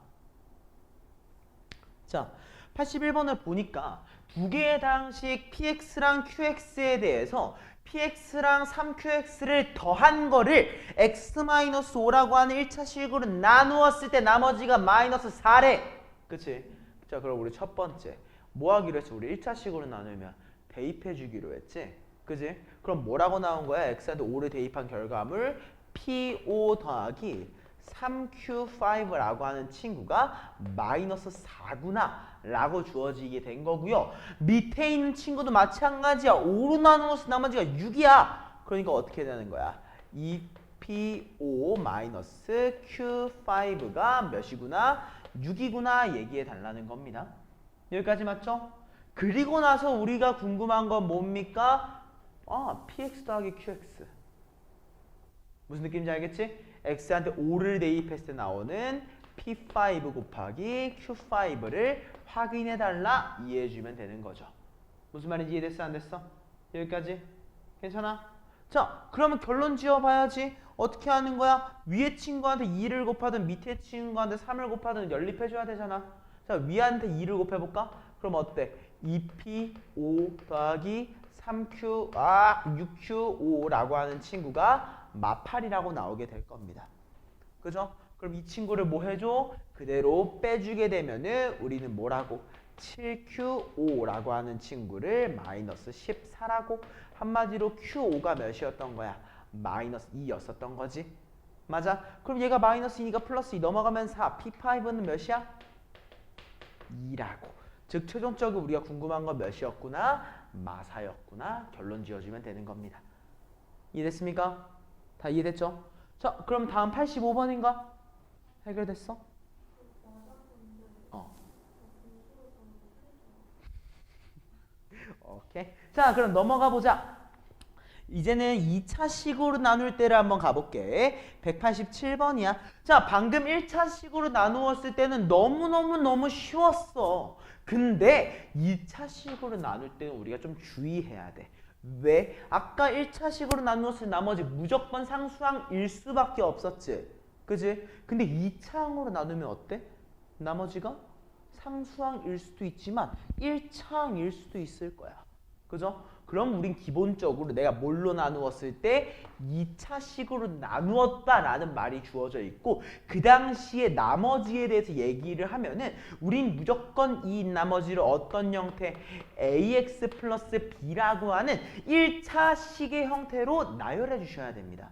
자, 81번을 보니까 두 개의 해당식 px랑 qx에 대해서 px랑 3qx를 더한 거를 x-5라고 하는 1차식으로 나누었을 때 나머지가 마이너스 4래. 그치? 자, 그럼 우리 첫 번째 뭐 하기로 했지? 우리 1차식으로 나누면 대입해 주기로 했지? 그치? 그럼 뭐라고 나온 거야? x한테 5를 대입한 결과물 p5 더하기 3q5라고 하는 친구가 마이너스 4구나 라고 주어지게 된 거고요. 밑에 있는 친구도 마찬가지야. 5로 나누어서 나머지가 6이야. 그러니까 어떻게 되는 거야? 2p5 마이너스 q5가 몇이구나? 6이구나 얘기해 달라는 겁니다. 여기까지 맞죠? 그리고 나서 우리가 궁금한 건 뭡니까? px 더하기 qx. 무슨 느낌인지 알겠지? x한테 5를 대입했을 때 나오는 p5 곱하기 q5를 확인해달라 이해해주면 되는 거죠. 무슨 말인지 이해됐어? 안 됐어? 여기까지? 괜찮아? 자, 그러면 결론 지어봐야지. 어떻게 하는 거야? 위에 친구한테 2를 곱하든 밑에 친구한테 3을 곱하든 연립해줘야 되잖아. 자, 위한테 2를 곱해볼까? 그럼 어때? 2p5 더하기 6q5라고 하는 친구가 마팔이라고 나오게 될 겁니다. 그죠? 그럼 이 친구를 뭐 해줘? 그대로 빼주게 되면은 우리는 뭐라고? 7q5라고 하는 친구를 마이너스 14라고. 한마디로 q5가 몇이었던 거야? 마이너스 2였었던 거지. 맞아? 그럼 얘가 마이너스 2니까 플러스 2 넘어가면 4. p5는 몇이야? 2라고. 즉 최종적으로 우리가 궁금한 건 몇이었구나? 마사였구나. 결론 지어주면 되는 겁니다. 이해됐습니까? 다 이해됐죠? 자, 그럼 다음 85번인가? 해결됐어? 오케이. 자, 그럼 넘어가 보자. 이제는 2차식으로 나눌 때를 한번 가볼게. 187번이야. 자, 방금 1차식으로 나누었을 때는 너무 쉬웠어. 근데 2차식으로 나눌 때는 우리가 좀 주의해야 돼. 왜? 아까 1차식으로 나누었을 때 나머지 무조건 상수항일 수밖에 없었지. 그지? 근데 2차항으로 나누면 어때? 나머지가 상수항일 수도 있지만 1차항일 수도 있을 거야. 그죠? 그럼 우린 기본적으로 내가 뭘로 나누었을 때 2차식으로 나누었다라는 말이 주어져 있고 그 당시에 나머지에 대해서 얘기를 하면은 우린 무조건 이 나머지를 어떤 형태 ax 플러스 b라고 하는 1차식의 형태로 나열해 주셔야 됩니다.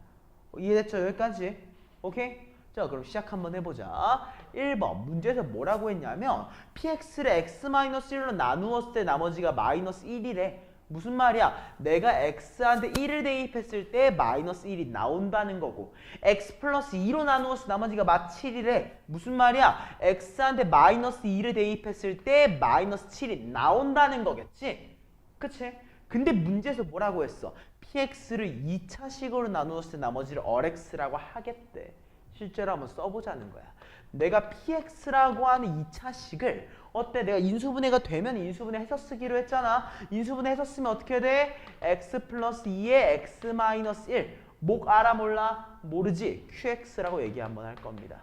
이해됐죠? 여기까지? 오케이? 자, 그럼 시작 한번 해보자. 1번 문제에서 뭐라고 했냐면 px를 x-1로 나누었을 때 나머지가 마이너스 1이래. 무슨 말이야? 내가 x한테 1을 대입했을 때 마이너스 1이 나온다는 거고 x 플러스 2로 나누어서 나머지가 마 7이래. 무슨 말이야? x한테 마이너스 2를 대입했을 때 마이너스 7이 나온다는 거겠지? 그치? 근데 문제에서 뭐라고 했어? px를 2차식으로 나누었을 때 나머지를 rx라고 하겠대. 실제로 한번 써보자는 거야. 내가 px라고 하는 2차식을 어때? 내가 인수분해가 되면 인수분해해서 쓰기로 했잖아. 인수분해해서 쓰면 어떻게 돼? x 플러스 2에 x 마이너스 1. 목 알아 몰라? 모르지? qx라고 얘기 한번 할 겁니다.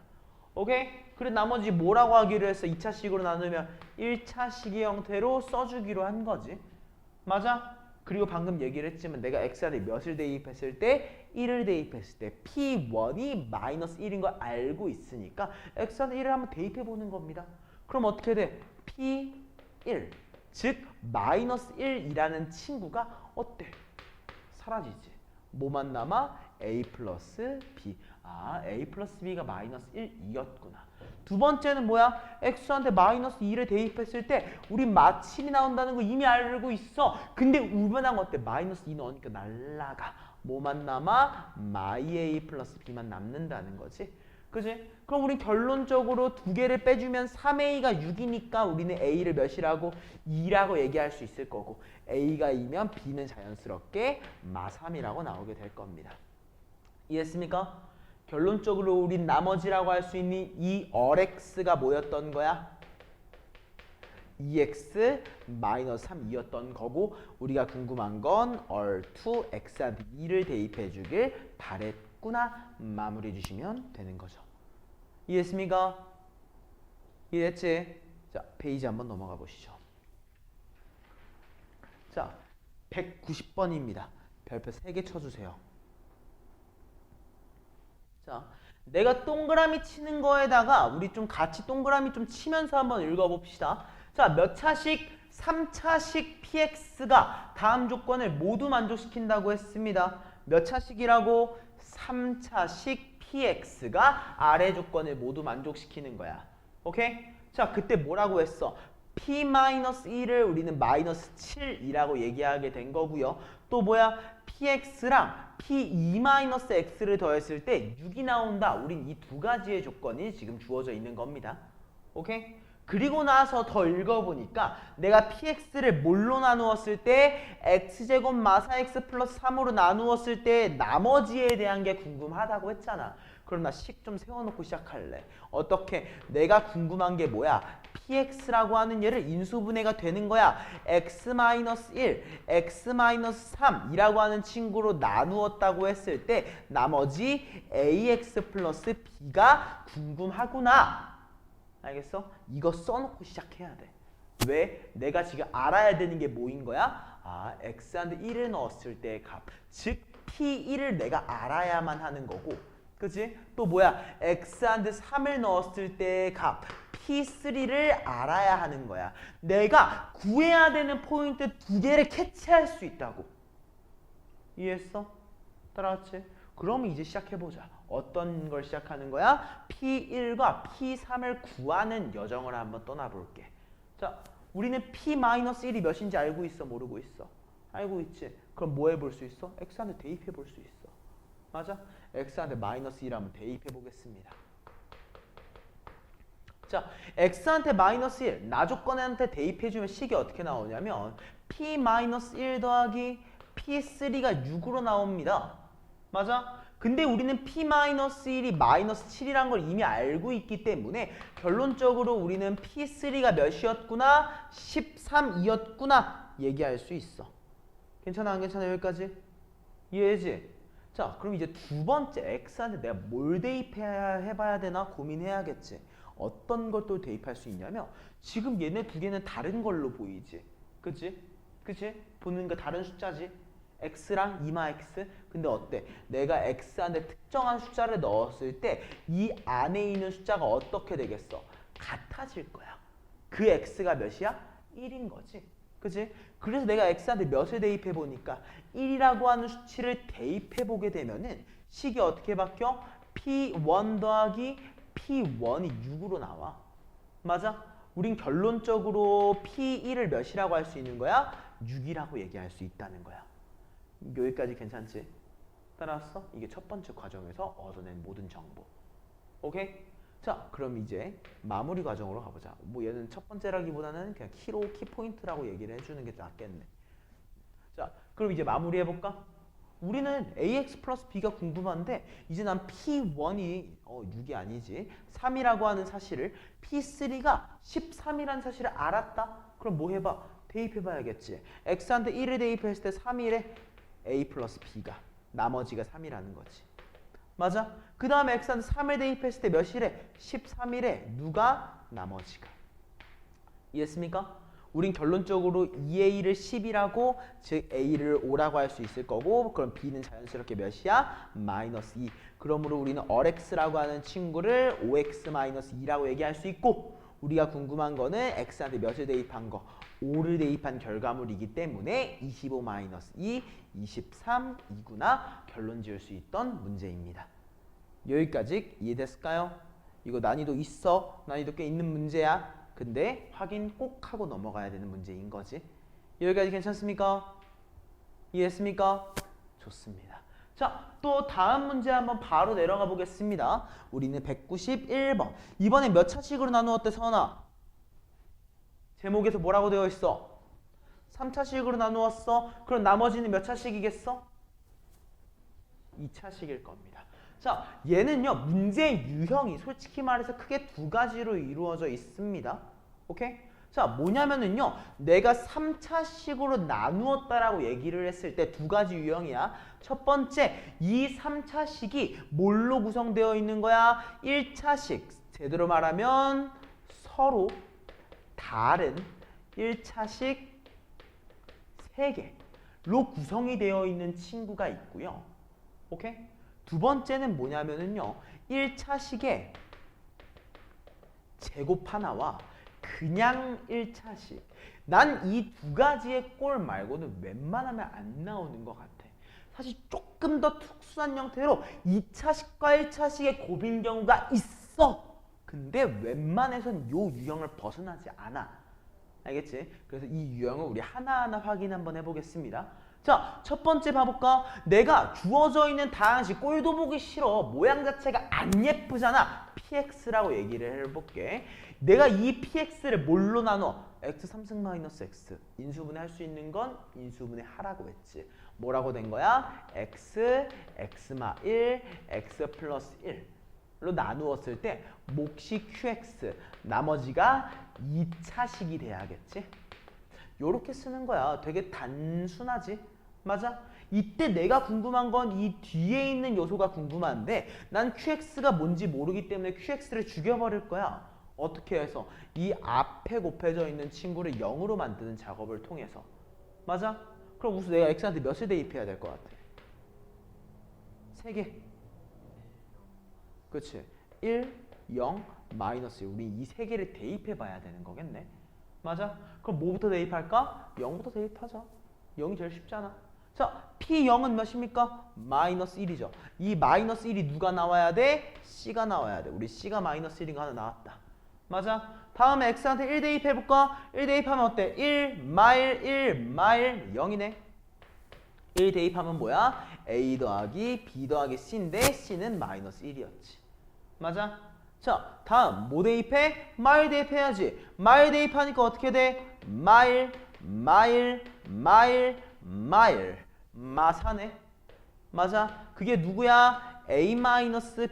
오케이? 그래 나머지 뭐라고 하기로 했어? 2차식으로 나누면 1차식의 형태로 써주기로 한 거지. 맞아? 그리고 방금 얘기를 했지만 내가 x한테 몇을 대입했을 때 1을 대입했을 때 p1이 마이너스 1인 걸 알고 있으니까 x한테 1을 한번 대입해 보는 겁니다. 그럼 어떻게 돼? p1 즉 마이너스 1이라는 친구가 어때? 사라지지. 뭐만 남아? a 플러스 b. a 플러스 b가 마이너스 1이었구나. 두 번째는 뭐야? x한테 마이너스 2를 대입했을 때 우리 마침이 나온다는 거 이미 알고 있어. 근데 우변항 어때? 마이너스 2 넣으니까 날라가. 뭐만 남아? 마이 a 플러스 b만 남는다는 거지. 그지? 그럼 우리 결론적으로 두 개를 빼주면 3a가 6이니까 우리는 a를 몇이라고? 2라고 얘기할 수 있을 거고 a가 2면 b는 자연스럽게 마 3이라고 나오게 될 겁니다. 이해했습니까? 결론적으로 우린 나머지라고 할 수 있는 이 얼x가 뭐였던 거야? 2x 마이너스 3이었던 거고 우리가 궁금한 건 얼2 x한테 2를 대입해 주길 바랬구나 마무리해 주시면 되는 거죠. 이해했습니까? 이해했지? 자, 페이지 한번 넘어가 보시죠. 자, 190번입니다. 별표 3개 쳐주세요. 자, 내가 동그라미 치는 거에다가 우리 좀 같이 동그라미 좀 치면서 한번 읽어봅시다. 자, 몇 차식? 3차식 px가 다음 조건을 모두 만족시킨다고 했습니다. 몇 차식이라고? 3차식 px가 아래 조건을 모두 만족시키는 거야. 오케이? 자, 그때 뭐라고 했어? p-1을 우리는 마이너스 7이라고 얘기하게 된 거고요. 또 뭐야? px랑 p2-x를 더했을 때 6이 나온다. 우린 이 두 가지의 조건이 지금 주어져 있는 겁니다. 오케이? 그리고 나서 더 읽어보니까 내가 px를 뭘로 나누었을 때 x제곱 마사 x 플러스 3으로 나누었을 때 나머지에 대한 게 궁금하다고 했잖아. 그럼 나 식 좀 세워놓고 시작할래. 어떻게? 내가 궁금한 게 뭐야? px라고 하는 얘를 인수분해가 되는 거야. x-1, x-3이라고 하는 친구로 나누었다고 했을 때 나머지 ax 플러스 b가 궁금하구나. 알겠어? 이거 써놓고 시작해야 돼. 왜? 내가 지금 알아야 되는 게 뭐인 거야? 아, x한테 1을 넣었을 때의 값. 즉, p1을 내가 알아야만 하는 거고. 그치? 또 뭐야? x한테 3을 넣었을 때의 값. p3를 알아야 하는 거야. 내가 구해야 되는 포인트 두 개를 캐치할 수 있다고. 이해했어? 따라왔지? 그럼 이제 시작해보자. 어떤 걸 시작하는 거야? P1과 P3을 구하는 여정을 한번 떠나볼게. 자, 우리는 P-1이 몇인지 알고 있어? 모르고 있어? 알고 있지? 그럼 뭐 해볼 수 있어? X한테 대입해 볼 수 있어. 맞아? X한테 마이너스 1 한번 대입해 보겠습니다. 자, X한테 마이너스 1, 나 조건한테 대입해주면 식이 어떻게 나오냐면 P-1 더하기 P3가 6으로 나옵니다. 맞아? 근데 우리는 P-1이 마이너스 7이란 걸 이미 알고 있기 때문에 결론적으로 우리는 P3가 몇이었구나? 13이었구나 얘기할 수 있어. 괜찮아? 안 괜찮아? 여기까지? 이해지? 자, 그럼 이제 두 번째 X한테 내가 뭘 대입해봐야 되나 고민해야겠지. 어떤 것도 대입할 수 있냐면 지금 얘네 두 개는 다른 걸로 보이지. 그치? 그치? 보는 거 다른 숫자지? x랑 2x. 근데 어때? 내가 x한테 특정한 숫자를 넣었을 때 이 안에 있는 숫자가 어떻게 되겠어? 같아질 거야. 그 x가 몇이야? 1인 거지. 그치? 그래서 내가 x한테 몇을 대입해 보니까 1이라고 하는 수치를 대입해 보게 되면은 식이 어떻게 바뀌어? p1 더하기 p1이 6으로 나와. 맞아? 우린 결론적으로 p1을 몇이라고 할 수 있는 거야? 6이라고 얘기할 수 있다는 거야. 여기까지 괜찮지? 따라왔어? 이게 첫 번째 과정에서 얻어낸 모든 정보. 오케이? 자, 그럼 이제 마무리 과정으로 가보자. 뭐 얘는 첫 번째라기보다는 그냥 키포인트라고 얘기를 해주는 게 낫겠네. 자, 그럼 이제 마무리 해볼까? 우리는 ax 플러스 b가 궁금한데 이제 난 p1이 6이 아니지 3이라고 하는 사실을 p3가 13이라는 사실을 알았다? 그럼 뭐 해봐? 대입해봐야겠지. x한테 1을 대입했을 때 3이래 a 플러스 b가 나머지가 3이라는 거지. 맞아? 그 다음에 x한테 3을 대입했을 때 몇이래? 13이래. 누가? 나머지가. 이해했습니까? 우린 결론적으로 2a를 10이라고 즉 a를 5라고 할 수 있을 거고 그럼 b는 자연스럽게 몇이야? 마이너스 2. 그러므로 우리는 얼x라고 하는 친구를 5x-2라고 얘기할 수 있고 우리가 궁금한 거는 x한테 몇을 대입한 거? 5를 대입한 결과물이기 때문에 25-2, 23이구나 결론 지을 수 있던 문제입니다. 여기까지 이해됐을까요? 이거 난이도 있어. 난이도 꽤 있는 문제야. 근데 확인 꼭 하고 넘어가야 되는 문제인 거지. 여기까지 괜찮습니까? 이해했습니까? 좋습니다. 자, 또 다음 문제 한번 바로 내려가 보겠습니다. 우리는 191번. 이번에 몇 차식으로 나누었대, 서원아? 제목에서 뭐라고 되어 있어? 3차식으로 나누었어. 그럼 나머지는 몇 차식이겠어? 2차식일 겁니다. 자, 얘는요, 문제의 유형이 솔직히 말해서 크게 두 가지로 이루어져 있습니다. 오케이? 자, 뭐냐면은요, 내가 3차식으로 나누었다라고 얘기를 했을 때 두 가지 유형이야. 첫 번째, 이 3차식이 뭘로 구성되어 있는 거야? 1차식, 제대로 말하면 서로 다른 1차식 3개로 구성이 되어 있는 친구가 있고요. 오케이? 두 번째는 뭐냐면은요, 1차식의 제곱 하나와 그냥 1차식. 난 이 두 가지의 꼴 말고는 웬만하면 안 나오는 것 같아. 사실 조금 더 특수한 형태로 2차식과 1차식의 곱인 경우가 있어. 근데 웬만해선 요 유형을 벗어나지 않아. 알겠지? 그래서 이 유형을 우리 하나하나 확인 한번 해보겠습니다. 자, 첫 번째 봐볼까? 내가 주어져 있는 다항식 꼴도 보기 싫어. 모양 자체가 안 예쁘잖아. px라고 얘기를 해볼게. 내가 이 px를 뭘로 나눠? x 3승 마이너스 x. 인수분해 할 수 있는 건 인수분해 하라고 했지. 뭐라고 된 거야? x, x마 1, x 플러스 1로 나누었을 때 몫이 qx, 나머지가 2차식이 돼야겠지? 요렇게 쓰는 거야. 되게 단순하지? 맞아? 이때 내가 궁금한 건 이 뒤에 있는 요소가 궁금한데 난 qx가 뭔지 모르기 때문에 qx를 죽여버릴 거야. 어떻게 해서? 이 앞에 곱해져 있는 친구를 0으로 만드는 작업을 통해서. 맞아? 그럼 우선 내가 x한테 몇을 대입해야 될 것 같아? 3개. 그치? 1, 0, 마이너스 1. 우리 이 3개를 대입해 봐야 되는 거겠네. 맞아? 그럼 뭐부터 대입할까? 0부터 대입하자. 0이 제일 쉽잖아. 자, P0은 몇입니까? 마이너스 1이죠. 이 마이너스 1이 누가 나와야 돼? C가 나와야 돼. 우리 C가 마이너스 1인 거 하나 나왔다. 맞아? 다음에 X한테 1 대입해볼까? 1 대입하면 어때? 1 마일 0이네. 1 대입하면 뭐야? A 더하기 B 더하기 C인데 C는 마이너스 1이었지. 맞아? 자, 다음 뭐 대입해? 마일 대입해야지. 마일 대입하니까 어떻게 돼? 마일 마사네. 맞아? 그게 누구야? A-B 마이너스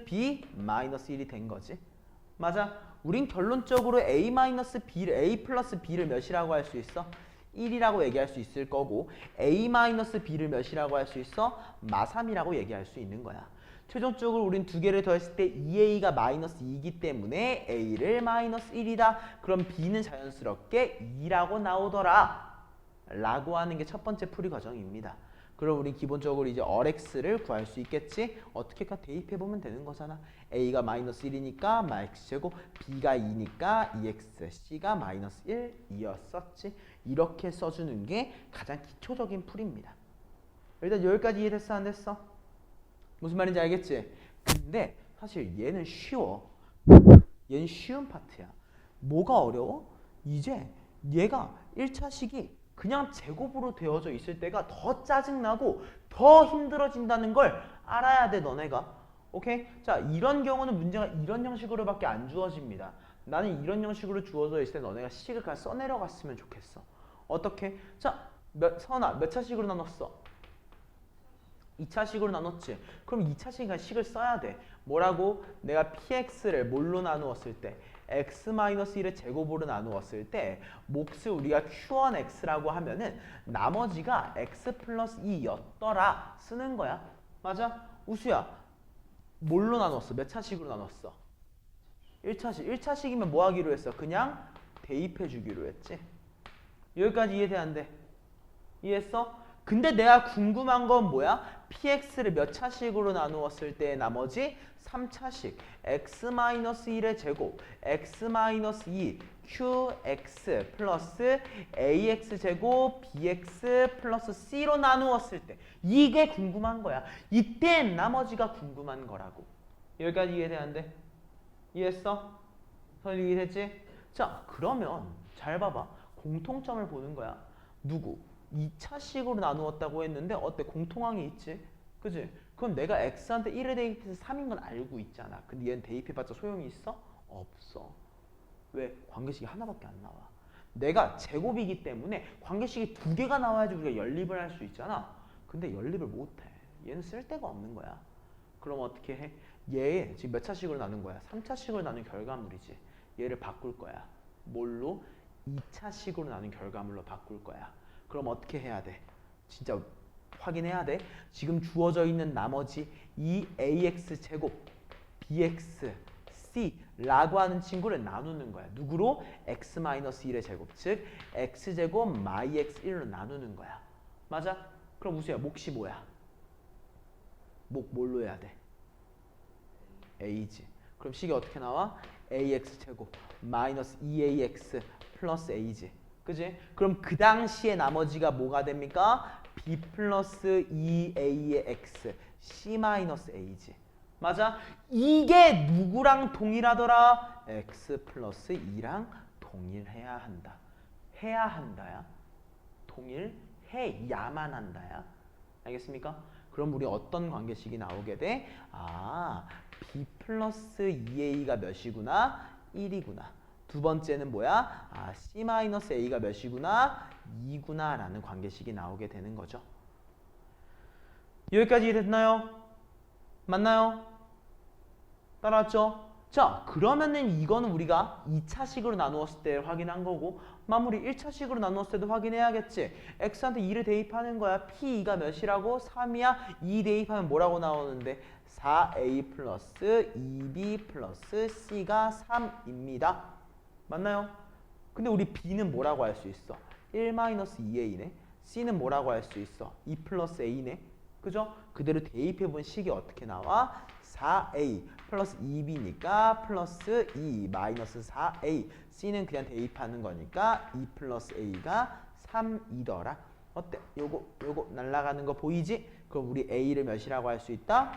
1이 된 거지. 맞아? 우린 결론적으로 A 플러스 B를 몇이라고 할 수 있어? 1이라고 얘기할 수 있을 거고 A-B를 몇이라고 할 수 있어? 마3이라고 얘기할 수 있는 거야. 최종적으로 우린 두 개를 더했을 때 2a가 마이너스 2이기 때문에 a를 마이너스 1이다. 그럼 b는 자연스럽게 2라고 나오더라. 라고 하는 게 첫 번째 풀이 과정입니다. 그럼 우린 기본적으로 이제 RX를 구할 수 있겠지? 어떻게 대입해보면 되는 거잖아. a가 마이너스 1이니까 마 x제곱, b가 2니까 2x, c가 마이너스 1, 2였었지. 이렇게 써주는 게 가장 기초적인 풀입니다. 일단 여기까지 이해됐어? 안 됐어? 무슨 말인지 알겠지? 근데 사실 얘는 쉬워. 얘는 쉬운 파트야. 뭐가 어려워? 이제 얘가 1차식이 그냥 제곱으로 되어져 있을 때가 더 짜증나고 더 힘들어진다는 걸 알아야 돼, 너네가. 오케이? 자, 이런 경우는 문제가 이런 형식으로밖에 안 주어집니다. 나는 이런 형식으로 주어져 있을 때 너네가 식을 그냥 써내려갔으면 좋겠어. 어떻게? 자, 서원아, 몇 차식으로 나눴어? 2차식으로 나눴지. 그럼 2차식은 식을 써야 돼. 뭐라고? 내가 px를 뭘로 나누었을 때 x-1의 제곱으로 나누었을 때 몫을 우리가 q1x라고 하면은 나머지가 x 플러스 2였더라 쓰는 거야. 맞아? 우수야, 뭘로 나눴어? 몇 차식으로 나눴어? 1차식. 1차식이면 뭐 하기로 했어? 그냥 대입해 주기로 했지. 여기까지 이해돼 안 돼? 이해했어? 근데 내가 궁금한 건 뭐야? px를 몇 차식으로 나누었을 때 나머지 3차식 x-1의 제곱 x-2 qx 플러스 ax 제곱 bx 플러스 c로 나누었을 때 이게 궁금한 거야. 이때 나머지가 궁금한 거라고. 여기까지 이해돼 안 돼? 이해했어? 설명이 됐지? 자, 그러면 잘 봐봐. 공통점을 보는 거야. 누구? 2차식으로 나누었다고 했는데 어때? 공통항이 있지? 그지? 그럼 내가 x한테 1을 대입해서 3인 건 알고 있잖아. 근데 얘는 대입해봤자 소용이 있어? 없어. 왜? 관계식이 하나밖에 안 나와. 내가 제곱이기 때문에 관계식이 두 개가 나와야지 우리가 연립을 할 수 있잖아. 근데 연립을 못해. 얘는 쓸데가 없는 거야. 그럼 어떻게 해? 얘 지금 몇 차식으로 나눈 거야? 3차식으로 나눈 결과물이지. 얘를 바꿀 거야. 뭘로? 2차식으로 나눈 결과물로 바꿀 거야. 그럼 어떻게 해야 돼? 진짜 확인해야 돼. 지금 주어져 있는 나머지 2ax 제곱 bx c라고 하는 친구를 나누는 거야. 누구로? x-1의 제곱, 즉 x제곱 -x1로 나누는 거야. 맞아? 그럼 우수야, 몫이 뭐야? 목 뭘로 해야 돼? a지. 그럼 식이 어떻게 나와? ax 제곱 마이너스 2ax 플러스 a지. 그지? 그럼 그 당시에 나머지가 뭐가 됩니까? b 플러스 2a의 x c 마이너스 a지. 맞아? 이게 누구랑 동일하더라? x 플러스 2랑 동일해야 한다. 해야 한다야. 동일해야만 한다야. 알겠습니까? 그럼 우리 어떤 관계식이 나오게 돼? 아, b 플러스 2a가 몇이구나? 1이구나. 두 번째는 뭐야? 아, c 마이너스 a가 몇이구나? 2구나 라는 관계식이 나오게 되는 거죠. 여기까지 이해됐나요? 맞나요? 따라왔죠? 자, 그러면은 이거는 우리가 2차식으로 나누었을 때 확인한 거고 마무리 1차식으로 나누었을 때도 확인해야겠지. x한테 2를 대입하는 거야. p2가 몇이라고? 3이야. 2 대입하면 뭐라고 나오는데? 4a 플러스 2b 플러스 c가 3입니다. 맞나요? 근데 우리 b는 뭐라고 할 수 있어? 1-2a네. c는 뭐라고 할 수 있어? 2 플러스 a네. 그죠? 그대로 대입해본 식이 어떻게 나와? 4a 플러스 2b니까 플러스 2 마이너스 4a. c는 그냥 대입하는 거니까 2 플러스 a가 3이더라. 어때? 요거 날아가는 거 보이지? 그럼 우리 a를 몇이라고 할 수 있다?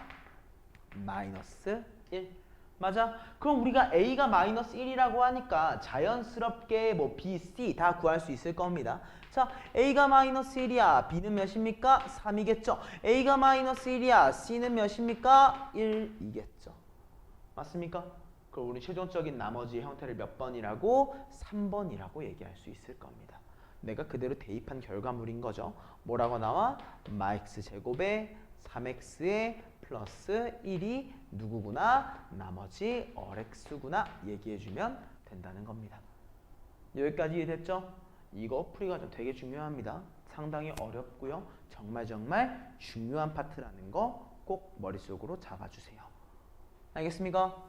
마이너스 1. 맞아? 그럼 우리가 a가 마이너스 1이라고 하니까 자연스럽게 뭐 b, c 다 구할 수 있을 겁니다. 자, a가 마이너스 1이야. b는 몇입니까? 3이겠죠. a가 마이너스 1이야. c는 몇입니까? 1이겠죠. 맞습니까? 그럼 우리 최종적인 나머지 형태를 몇 번이라고? 3번이라고 얘기할 수 있을 겁니다. 내가 그대로 대입한 결과물인 거죠. 뭐라고 나와? 마x 제곱에 3x에 플러스 1이 누구구나? 나머지 rx구나 얘기해주면 된다는 겁니다. 여기까지 이해됐죠? 이거 풀이가 좀 되게 중요합니다. 상당히 어렵고요. 정말 중요한 파트라는 거 꼭 머릿속으로 잡아주세요. 알겠습니까?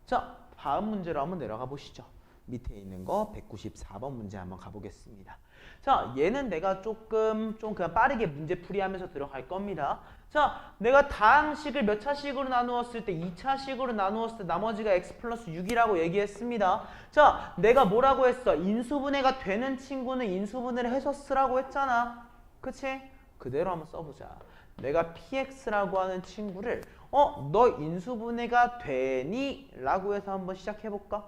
자, 다음 문제로 한번 내려가 보시죠. 밑에 있는 거 194번 문제 한번 가보겠습니다. 자, 얘는 내가 좀 그냥 빠르게 문제 풀이하면서 들어갈 겁니다. 자, 내가 다항식을 몇 차식으로 나누었을 때 2차식으로 나누었을 때 나머지가 x 플러스 6이라고 얘기했습니다. 자, 내가 뭐라고 했어? 인수분해가 되는 친구는 인수분해를 해서 쓰라고 했잖아. 그치? 그대로 한번 써보자. 내가 px라고 하는 친구를 너 인수분해가 되니? 라고 해서 한번 시작해볼까?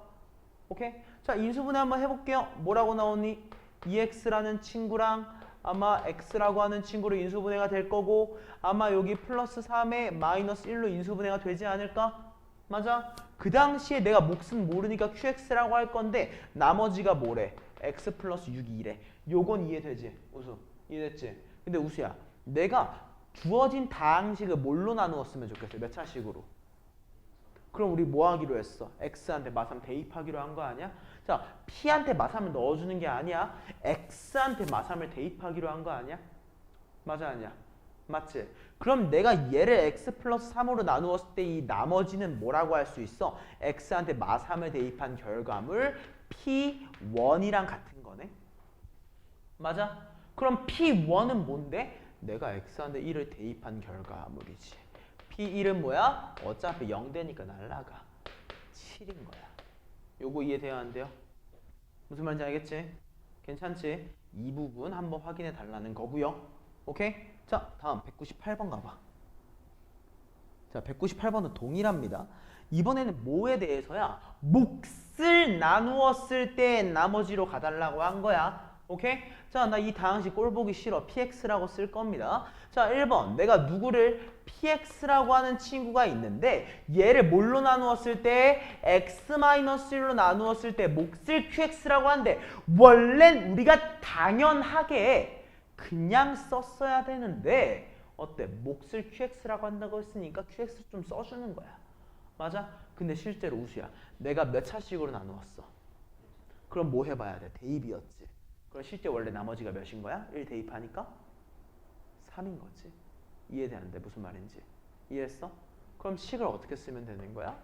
오케이? 자, 인수분해 한번 해볼게요. 뭐라고 나오니? 2x라는 친구랑 아마 x라고 하는 친구로 인수분해가 될 거고 아마 여기 플러스 3에 마이너스 1로 인수분해가 되지 않을까? 맞아? 그 당시에 내가 몫은 모르니까 qx라고 할 건데 나머지가 뭐래? x 플러스 6이래. 요건 이해되지? 우수. 이해됐지? 근데 우수야, 내가 주어진 다항식을 뭘로 나누었으면 좋겠어? 몇 차식으로? 그럼 우리 뭐 하기로 했어? x한테 마삼 대입하기로 한 거 아니야? 자, p한테 마삼을 넣어주는 게 아니야. x한테 마삼을 대입하기로 한 거 아니야? 맞아, 아니야? 맞지? 그럼 내가 얘를 x 플러스 3으로 나누었을 때 이 나머지는 뭐라고 할 수 있어? x한테 마삼을 대입한 결과물 p1이랑 같은 거네? 맞아? 그럼 p1은 뭔데? 내가 x한테 1을 대입한 결과물이지. p1은 뭐야? 어차피 0되니까 날라가. 7인 거야. 요거 이해돼야 한대요? 무슨 말인지 알겠지? 괜찮지? 이 부분 한번 확인해 달라는 거고요. 오케이? 자, 다음 198번 가봐. 자, 198번은 동일합니다. 이번에는 뭐에 대해서야? 몫을 나누었을 때 나머지로 가달라고 한 거야. 오케이? 자, 나 이 다항식 꼴 보기 싫어. px라고 쓸 겁니다. 자, 1번. 내가 누구를 px라고 하는 친구가 있는데 얘를 뭘로 나누었을 때 x-1로 나누었을 때 몫을 qx라고 하는데 원래는 우리가 당연하게 그냥 썼어야 되는데 어때? 몫을 qx라고 한다고 했으니까 qx 좀 써주는 거야. 맞아? 근데 실제로 우수야. 내가 몇 차식으로 나누었어? 그럼 뭐 해봐야 돼? 대입이었지. 그럼 실제 원래 나머지가 몇인 거야? 1 대입하니까 3인 거지. 이해되는데 무슨 말인지. 이해했어? 그럼 식을 어떻게 쓰면 되는 거야?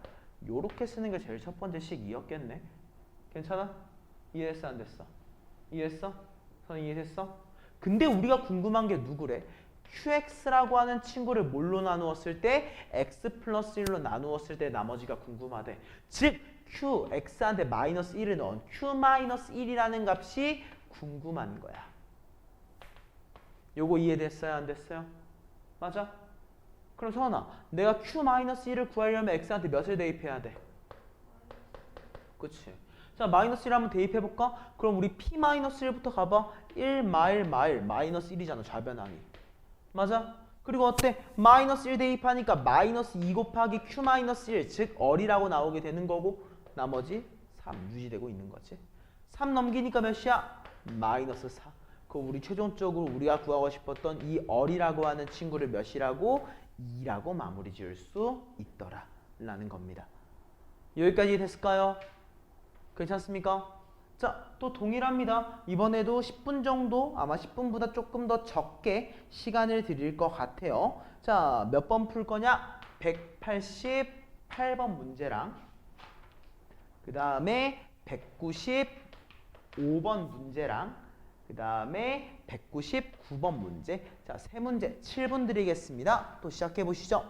요렇게 쓰는 게 제일 첫 번째 식이었겠네. 괜찮아? 이해했어? 안 됐어? 이해했어? 선 이해했어? 근데 우리가 궁금한 게 누구래? qx라고 하는 친구를 뭘로 나누었을 때 x 플러스 1로 나누었을 때 나머지가 궁금하대. 즉 q, x한테 마이너스 1을 넣은 q 마이너스 1이라는 값이 궁금한 거야. 요거 이해됐어요? 안 됐어요? 맞아? 그럼 서원아, 내가 q 마이너스 1을 구하려면 x한테 몇을 대입해야 돼? 그치? 자, 마이너스 1 한번 대입해볼까? 그럼 우리 p 마이너스 1부터 가봐. 1 마이너스 1이잖아, 좌변항이. 맞아? 그리고 어때? 마이너스 1 대입하니까 마이너스 2 곱하기 q 마이너스 1, 즉 어리라고 나오게 되는 거고 나머지 3 유지되고 있는 거지. 3 넘기니까 몇이야? 마이너스 4. 그럼 우리 최종적으로 우리가 구하고 싶었던 이 어리라고 하는 친구를 몇이라고? 2라고 마무리 지을 수 있더라 라는 겁니다. 여기까지 됐을까요? 괜찮습니까? 자, 또 동일합니다. 이번에도 10분 정도, 아마 10분보다 조금 더 적게 시간을 드릴 것 같아요. 자, 몇 번 풀 거냐? 188번 문제랑 그 다음에 195번 문제랑 그 다음에 199번 문제. 자, 세 문제 7분 드리겠습니다. 또 시작해 보시죠.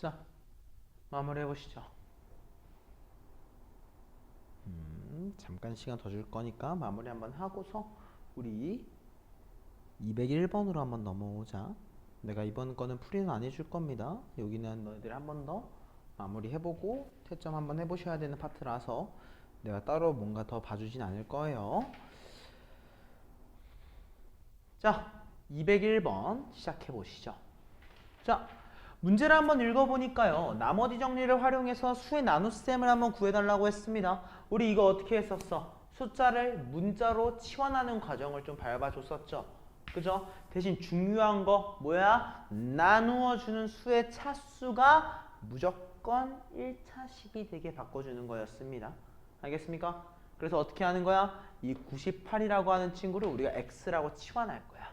자, 마무리해 보시죠. 잠깐 시간 더 줄 거니까 마무리 한번 하고서 우리 201번으로 한번 넘어오자. 내가 이번 거는 풀이는 안 해줄 겁니다. 여기는 너희들 한 번 더 마무리 해보고 채점 한번 해보셔야 되는 파트라서 내가 따로 뭔가 더 봐주진 않을 거예요. 자, 201번 시작해 보시죠. 자, 문제를 한번 읽어보니까요. 나머지 정리를 활용해서 수의 나눗셈을 한번 구해달라고 했습니다. 우리 이거 어떻게 했었어? 숫자를 문자로 치환하는 과정을 좀 밟아줬었죠. 그죠? 대신 중요한 거 뭐야? 나누어주는 수의 차수가 무조건 1차식이 되게 바꿔주는 거였습니다. 알겠습니까? 그래서 어떻게 하는 거야? 이 98이라고 하는 친구를 우리가 x라고 치환할 거야.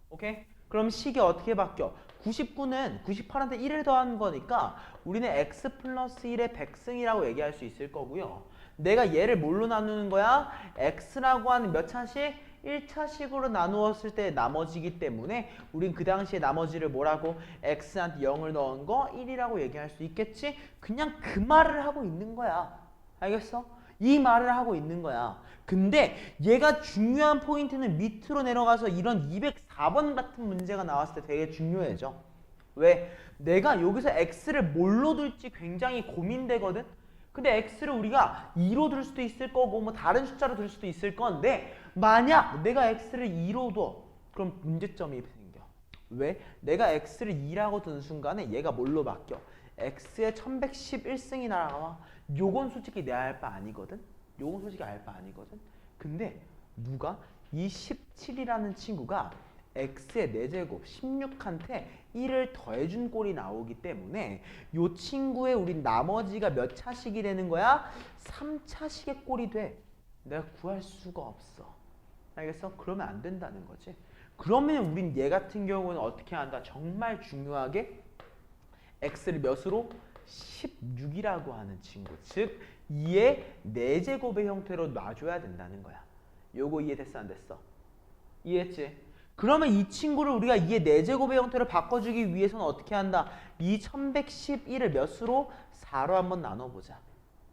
오케이? 그럼 식이 어떻게 바뀌어? 99는 98한테 1을 더한 거니까 우리는 x 플러스 1의 백승이라고 얘기할 수 있을 거고요. 내가 얘를 뭘로 나누는 거야? x라고 하는 몇 차식? 1차식으로 나누었을 때 나머지이기 때문에 우린 그 당시에 나머지를 뭐라고? x한테 0을 넣은 거 1이라고 얘기할 수 있겠지? 그냥 그 말을 하고 있는 거야. 알겠어? 이 말을 하고 있는 거야. 근데 얘가 중요한 포인트는 밑으로 내려가서 이런 204번 같은 문제가 나왔을 때 되게 중요해져. 왜? 내가 여기서 x를 뭘로 둘지 굉장히 고민되거든? 근데 x를 우리가 2로 둘 수도 있을 거고 뭐 다른 숫자로 둘 수도 있을 건데 만약 내가 x를 2로 둬 그럼 문제점이 생겨. 왜? 내가 x를 2라고 둔 순간에 얘가 뭘로 바뀌어? x의 1111승이 날아와. 요건 솔직히 내 알 바 아니거든? 요건 솔직히 알 바 아니거든? 근데 누가? 이 17이라는 친구가 x의 4제곱 16한테 1을 더해준 꼴이 나오기 때문에 요 친구의 우린 나머지가 몇 차식이 되는 거야? 3차식의 꼴이 돼. 내가 구할 수가 없어. 알겠어? 그러면 안 된다는 거지. 그러면 우린 얘 같은 경우는 어떻게 한다? 정말 중요하게 x를 몇으로? 16이라고 하는 친구. 즉 2의 4제곱의 형태로 놔줘야 된다는 거야. 요거 이해됐어 안 됐어? 이해했지? 그러면 이 친구를 우리가 2의 4제곱의 형태로 바꿔주기 위해서는 어떻게 한다? 이 1111을 몇으로? 4로 한번 나눠보자.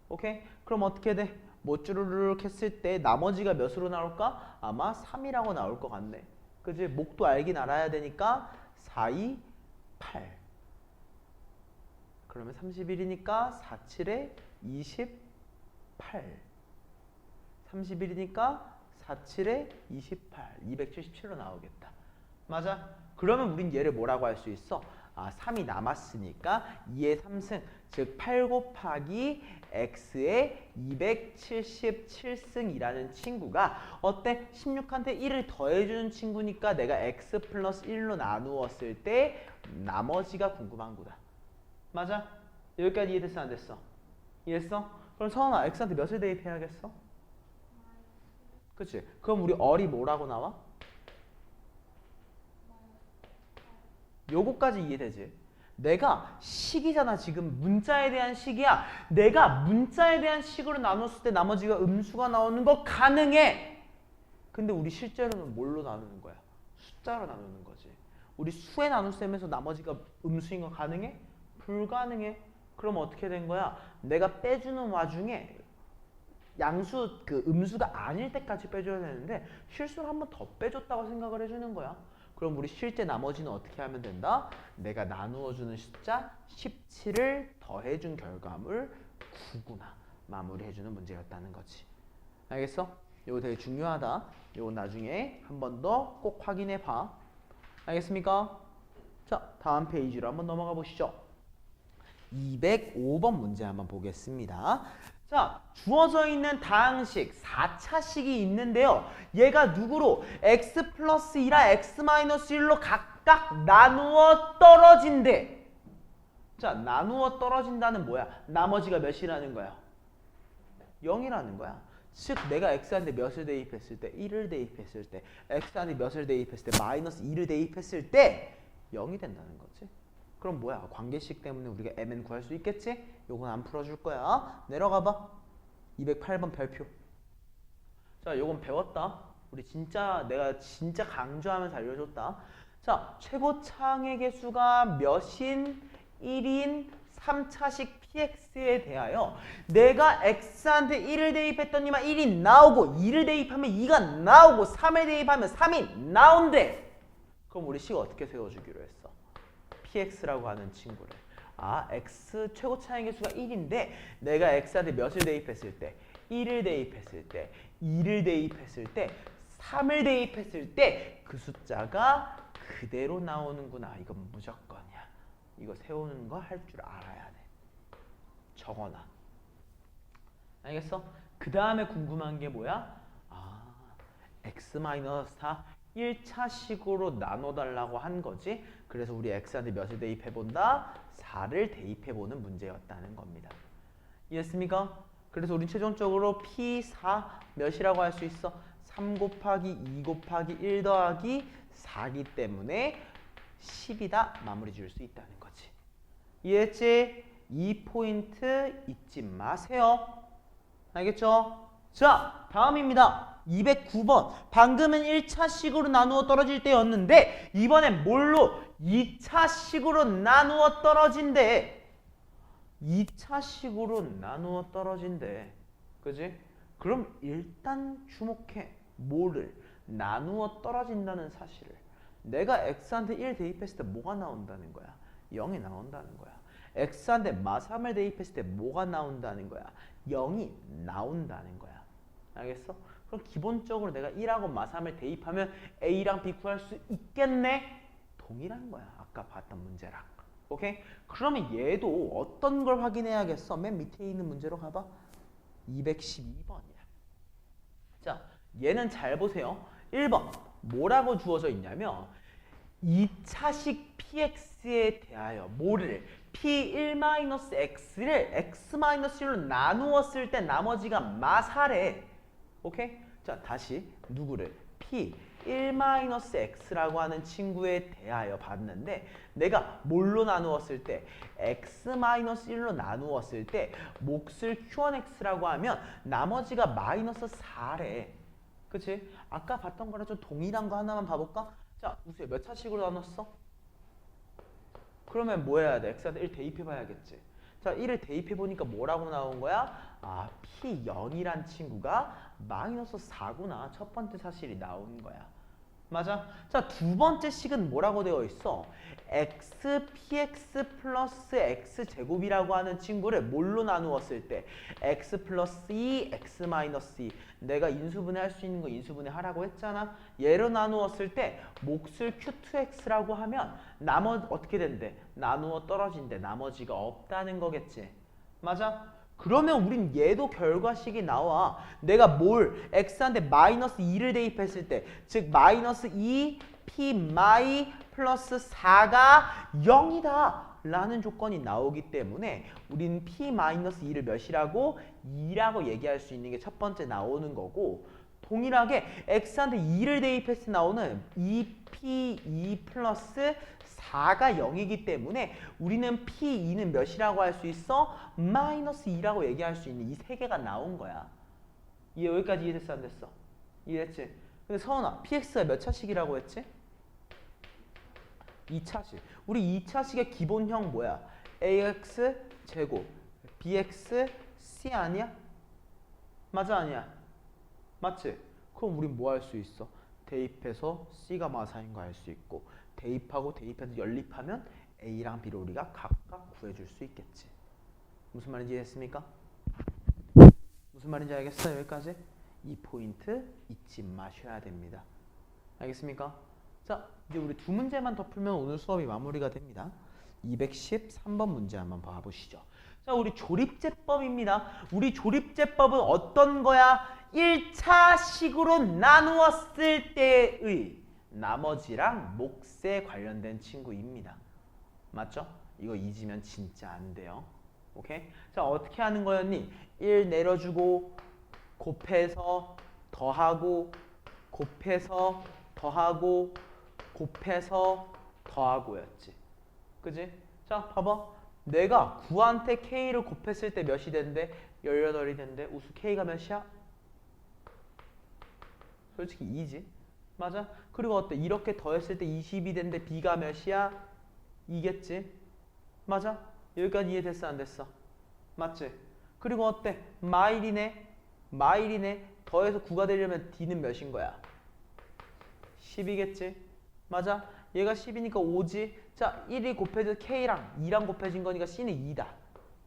오케이? 그럼 어떻게 돼? 뭐 쭈루루룩 했을 때 나머지가 몇으로 나올까? 아마 3이라고 나올 것 같네. 그지? 목도 알긴 알아야 되니까 4, 2, 8. 그러면 31이니까 4, 7에 28. 31이니까 4, 7에 28. 277로 나오겠다. 맞아? 그러면 우린 얘를 뭐라고 할 수 있어? 아, 3이 남았으니까 2의 3승, 즉 8 곱하기 x의 277승이라는 친구가 어때? 16한테 1을 더해주는 친구니까 내가 x 플러스 1로 나누었을 때 나머지가 궁금한 거다. 맞아? 여기까지 이해됐어 안 됐어? 이해했어? 그럼 서원아 x한테 몇을 대입해야겠어? 그치? 그럼 우리 얼이 뭐라고 나와? 요거까지 이해되지? 내가 식이잖아 지금 문자에 대한 식이야. 내가 문자에 대한 식으로 나눴을 때 나머지가 음수가 나오는 거 가능해. 근데 우리 실제로는 뭘로 나누는 거야? 숫자로 나누는 거지. 우리 수의 나눗셈에서 나머지가 음수인 거 가능해? 불가능해. 그럼 어떻게 된 거야? 내가 빼주는 와중에 양수 그 음수가 아닐 때까지 빼줘야 되는데 실수를 한 번 더 빼줬다고 생각을 해주는 거야. 그럼 우리 실제 나머지는 어떻게 하면 된다? 내가 나누어주는 숫자 17을 더해준 결과물 9구나 마무리해주는 문제였다는 거지. 알겠어? 이거 되게 중요하다. 이거 나중에 한 번 더 꼭 확인해 봐. 알겠습니까? 자, 다음 페이지로 한번 넘어가 보시죠. 205번 문제 한번 보겠습니다. 자, 주어져 있는 다항식 4차식이 있는데요. 얘가 누구로? x 플러스 2랑 x 마이너스 1로 각각 나누어 떨어진대. 자, 나누어 떨어진다는 뭐야? 나머지가 몇이라는 거야? 0이라는 거야. 즉 내가 x한테 몇을 대입했을 때 1을 대입했을 때 x한테 몇을 대입했을 때 마이너스 2를 대입했을 때 0이 된다는 거지. 그럼 뭐야? 관계식 때문에 우리가 mn 구할 수 있겠지? 요건 안 풀어줄 거야. 내려가 봐. 208번 별표. 자, 요건 배웠다. 우리 내가 진짜 강조하면서 알려줬다. 자, 최고 창의 개수가 몇인 1인 3차식 px에 대하여 내가 x한테 1을 대입했더니만 1이 나오고 2를 대입하면 2가 나오고 3을 대입하면 3이 나온대. 그럼 우리 식을 어떻게 세워주기로 했어? px라고 하는 친구를. 아, x 최고 차항의 수가 1인데 내가 x한테 몇을 대입했을 때? 1을 대입했을 때, 2를 대입했을 때, 3을 대입했을 때 그 숫자가 그대로 나오는구나. 이건 무조건이야. 이거 세우는 거 할 줄 알아야 돼. 적어놔. 알겠어? 그 다음에 궁금한 게 뭐야? 아, x-4 1차식으로 나눠달라고 한 거지. 그래서 우리 x한테 몇을 대입해본다? 4를 대입해보는 문제였다는 겁니다. 이해했습니까? 그래서 우리 최종적으로 P4 몇이라고 할 수 있어? 3 곱하기 2 곱하기 1 더하기 4기 때문에 10이다 마무리 지을 수 있다는 거지. 이해했지? 이 포인트 잊지 마세요. 알겠죠? 자, 다음입니다. 209번. 방금은 1차식으로 나누어 떨어질 때였는데 이번엔 뭘로? 2차식으로 나누어 떨어진대. 2차식으로 나누어 떨어진대. 그지? 그럼 일단 주목해. 뭐를? 나누어 떨어진다는 사실을. 내가 x한테 1 대입했을 때 뭐가 나온다는 거야? 0이 나온다는 거야. x한테 마3을 대입했을 때 뭐가 나온다는 거야? 0이 나온다는 거야. 알겠어? 그럼 기본적으로 내가 1하고 마3을 대입하면 a랑 b 구할 수 있겠네? 동일한 거야. 아까 봤던 문제랑. 오케이? 그러면 얘도 어떤 걸 확인해야겠어? 맨 밑에 있는 문제로 가봐. 212번이야. 자, 얘는 잘 보세요. 1번. 뭐라고 주어져 있냐면 2차식 px에 대하여 뭐를? p1-x를 x-1로 나누었을 때 나머지가 마사래. 오케이? 자, 다시 누구를? p1-x라고 하는 친구에 대하여 봤는데 내가 뭘로 나누었을 때? x-1로 나누었을 때 몫을 q1x라고 하면 나머지가 -4래. 그치? 아까 봤던 거랑 좀 동일한 거 하나만 봐볼까? 자, 우수야 몇 차식으로 나눴어? 그러면 뭐 해야 돼? x한테 1 대입해봐야겠지. 자, 1을 대입해보니까 뭐라고 나온 거야? 아, p0이란 친구가 -4구나. 첫 번째 사실이 나온 거야. 맞아? 자, 두 번째 식은 뭐라고 되어 있어? x px 플러스 x 제곱이라고 하는 친구를 뭘로 나누었을 때? x 플러스 2, x 마이너스 2. 내가 인수분해 할 수 있는 거 인수분해 하라고 했잖아. 얘로 나누었을 때 몫을 q2x라고 하면 나머지 어떻게 된대? 나누어 떨어진대. 나머지가 없다는 거겠지. 맞아? 그러면 우린 얘도 결과식이 나와. 내가 뭘? x한테 -2를 대입했을 때, 즉 -2 p 마이 플러스 4가 0이다 라는 조건이 나오기 때문에 우린 p-2를 몇이라고? 2라고 얘기할 수 있는 게 첫 번째 나오는 거고, 동일하게 x한테 2를 대입했을 때 나오는 2p2 플러스 4가 0이기 때문에 우리는 p2는 몇이라고 할 수 있어? -2라고 얘기할 수 있는 이 세 개가 나온 거야. 이해 여기까지 이해됐어 안 됐어? 이해했지? 근데 서은아, px가 몇 차식이라고 했지? 2차식. 우리 2차식의 기본형 뭐야? ax 제곱 bx c 아니야? 맞아 아니야? 맞지? 그럼 우린 뭐 할 수 있어? 대입해서 c가 마사인 거 알 수 있고, 대입하고 대입해서 연립하면 a랑 b를 우리가 각각 구해줄 수 있겠지. 무슨 말인지 이해했습니까? 무슨 말인지 알겠어요? 여기까지? 이 포인트 잊지 마셔야 됩니다. 알겠습니까? 자, 이제 우리 두 문제만 더 풀면 오늘 수업이 마무리가 됩니다. 213번 문제 한번 봐보시죠. 자, 우리 조립제법입니다. 우리 조립제법은 어떤 거야? 1차식으로 나누었을 때의 나머지랑 몫에 관련된 친구입니다. 맞죠? 이거 잊으면 진짜 안 돼요. 오케이? 자, 어떻게 하는 거였니? 1 내려주고 곱해서 더하고 곱해서 더하고 곱해서 더하고였지. 그지? 자, 봐봐. 내가 9한테 K를 곱했을 때 몇이 된대? 18이 된대. 우수 K가 몇이야? 솔직히 2지. 맞아? 그리고 어때? 이렇게 더했을 때 20이 된대. B가 몇이야? 2겠지. 맞아? 여기까지 이해됐어 안 됐어? 맞지? 그리고 어때? 마일이네. 더해서 9가 되려면 D는 몇인 거야? 10이겠지? 맞아? 얘가 10이니까 5지? 자, 1이 곱해져 K랑 2랑 곱해진 거니까 C는 2다.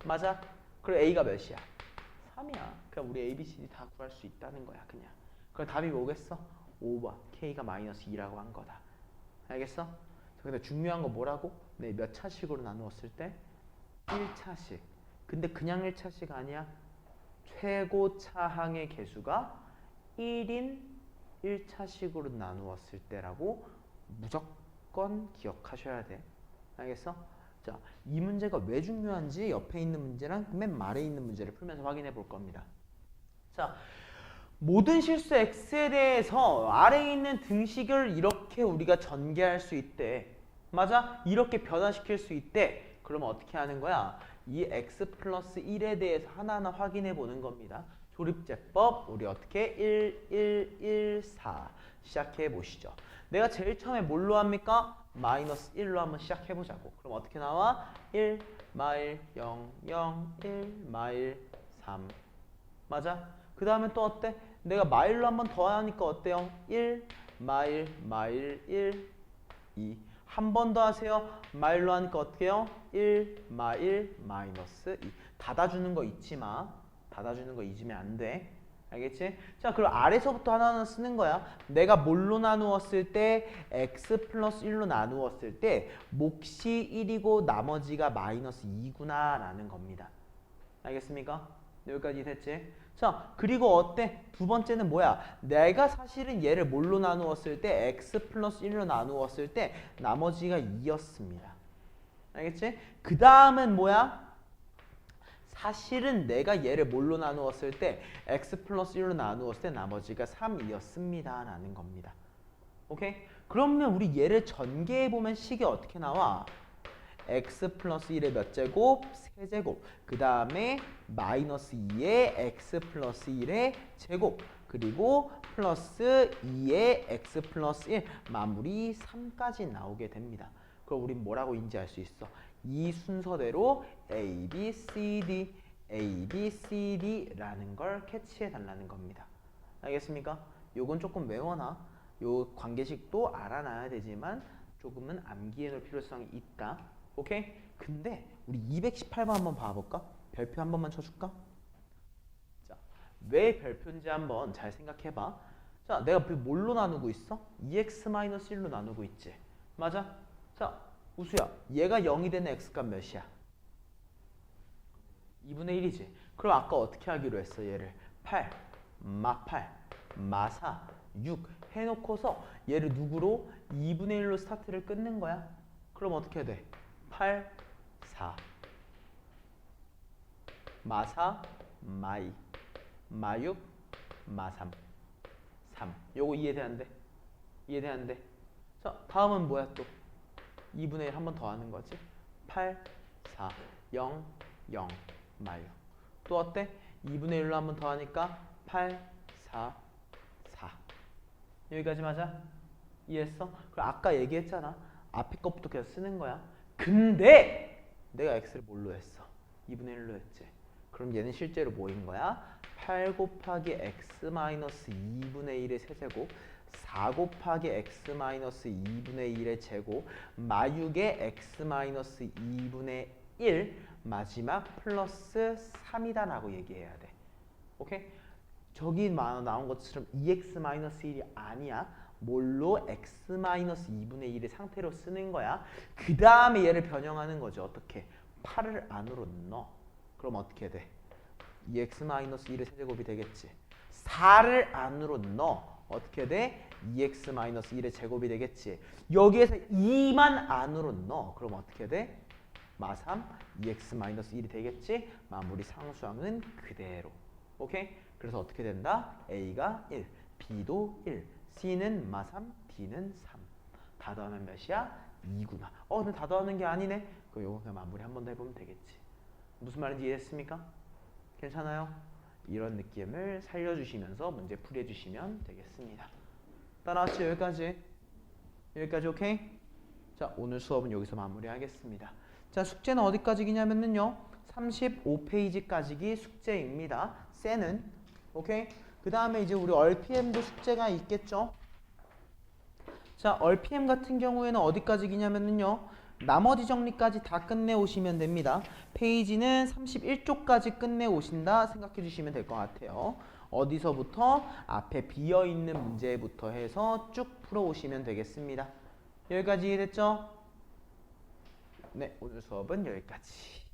맞아? 그리고 A가 몇이야? 3이야. 그냥 우리 A, B, C, D 다 구할 수 있다는 거야 그냥. 그럼 답이 뭐겠어? 5번. K가 마이너스 2라고 한 거다. 알겠어? 근데 중요한 거 뭐라고? 네, 몇 차식으로 나누었을 때? 1차식. 근데 그냥 1차식 아니야. 최고 차항의 개수가 1인 1차식으로 나누었을 때라고 무조건 기억하셔야 돼. 알겠어? 자, 이 문제가 왜 중요한지 옆에 있는 문제랑 맨 말에 있는 문제를 풀면서 확인해 볼 겁니다. 자, 모든 실수 x에 대해서 아래에 있는 등식을 이렇게 우리가 전개할 수 있대. 맞아? 이렇게 변화시킬 수 있대. 그러면 어떻게 하는 거야? 이 x 플러스 1에 대해서 하나하나 확인해 보는 겁니다. 조립제법 우리 어떻게 1, 4 시작해 보시죠. 내가 제일 처음에 뭘로 합니까? 마이너스 1로 한번 시작해 보자고. 그럼 어떻게 나와? 1 마일 0 0 1 마일 3 맞아? 그 다음에 또 어때? 내가 마일로 한번 더 하니까 어때요? 1 마일 1 2 한 번 더 하세요. 마일로 하니까 어떻게 해요? 1 마일 마이너스 2 닫아주는 거 잊지 마. 닫아주는 거 잊으면 안 돼. 알겠지? 자, 그럼 아래서부터 하나는 쓰는 거야. 내가 뭘로 나누었을 때 x 플러스 1로 나누었을 때 몫이 1이고 나머지가 마이너스 2구나 라는 겁니다. 알겠습니까? 여기까지 됐지? 자, 그리고 어때? 두 번째는 뭐야? 내가 사실은 얘를 뭘로 나누었을 때 x 플러스 1로 나누었을 때 나머지가 2였습니다. 알겠지? 그 다음은 뭐야? 사실은 내가 얘를 뭘로 나누었을 때 x 플러스 1로 나누었을 때 나머지가 3이었습니다 라는 겁니다. 오케이? 그러면 우리 얘를 전개해보면 식이 어떻게 나와? x 플러스 1의 몇 제곱? 세제곱. 그 다음에 마이너스 2의 x 플러스 1의 제곱. 그리고 플러스 2의 x 플러스 1 마무리 3까지 나오게 됩니다. 그럼 우린 뭐라고 인지할 수 있어? 이 순서대로 A, B, C, D, A, B, C, D라는 걸 캐치해 달라는 겁니다. 알겠습니까? 요건 조금 외워놔. 요 관계식도 알아놔야 되지만 조금은 암기해 놓을 필요성이 있다. 오케이? 근데 우리 218번 한번 봐볼까? 별표 한 번만 쳐줄까? 자, 왜 별표인지 한번 잘 생각해봐. 자, 내가 뭘로 나누고 있어? 2x-1로 나누고 있지. 맞아? 자, 우수야, 얘가 0이 되는 x값 몇이야? 2분의 1이지. 그럼 아까 어떻게 하기로 했어? 얘를 8, 마8, 마4, 6 해놓고서 얘를 누구로? 2분의 1로 스타트를 끊는 거야. 그럼 어떻게 돼? 8, 4, 마4, 마2, 마6, 마3, 3. 요거 이해돼 안 돼? 이해돼 안 돼? 자, 다음은 뭐야 또? 2분의 1 한 번 더 하는 거지. 8, 4, 0, 0, 마6. 또 어때? 2분의 1로 한 번 더 하니까 8, 4, 4. 여기까지 맞아? 이해했어? 그럼 아까 얘기했잖아. 앞에 것부터 계속 쓰는 거야. 근데 내가 x를 뭘로 했어? 2분의 1로 했지. 그럼 얘는 실제로 뭐인 거야? 8 곱하기 x 마이너스 2분의 1의 세제곱 4 곱하기 x 마이너스 2분의 1의 제곱 마육의 x 마이너스 2분의 1 마지막 플러스 3이다 라고 얘기해야 돼. 오케이? 저기 나온 것처럼 2x 마이너스 1이 아니야. 뭘로? x 마이너스 2분의 1의 상태로 쓰는 거야. 그 다음에 얘를 변형하는 거죠. 어떻게? 8을 안으로 넣어. 그럼 어떻게 돼? 2x 마이너스 1의 세제곱이 되겠지. 4를 안으로 넣어. 어떻게 돼? 2x 마이너스 1의 제곱이 되겠지. 여기에서 2만 안으로 넣어. 그럼 어떻게 돼? 마3, 2x 마이너스 1이 되겠지. 마무리 상수항은 그대로. 오케이? 그래서 어떻게 된다? A가 1, B도 1, C는 마3, D는 3. 다 더하면 몇이야? 2구나. 근데 다 더하는 게 아니네. 그럼 요거 그냥 마무리 한 번 더 해보면 되겠지. 무슨 말인지 이해했습니까? 괜찮아요? 이런 느낌을 살려주시면서 문제 풀이해주시면 되겠습니다. 따라왔죠? 여기까지? 여기까지 오케이? 자, 오늘 수업은 여기서 마무리하겠습니다. 자, 숙제는 어디까지기냐면요. 35페이지까지기 숙제입니다. 쎄는. 오케이? 그 다음에 이제 우리 RPM도 숙제가 있겠죠. 자, RPM 같은 경우에는 어디까지기냐면요. 나머지 정리까지 다 끝내 오시면 됩니다. 페이지는 31쪽까지 끝내 오신다 생각해 주시면 될 것 같아요. 어디서부터? 앞에 비어있는 문제부터 해서 쭉 풀어 오시면 되겠습니다. 여기까지 이해됐죠? 네, 오늘 수업은 여기까지.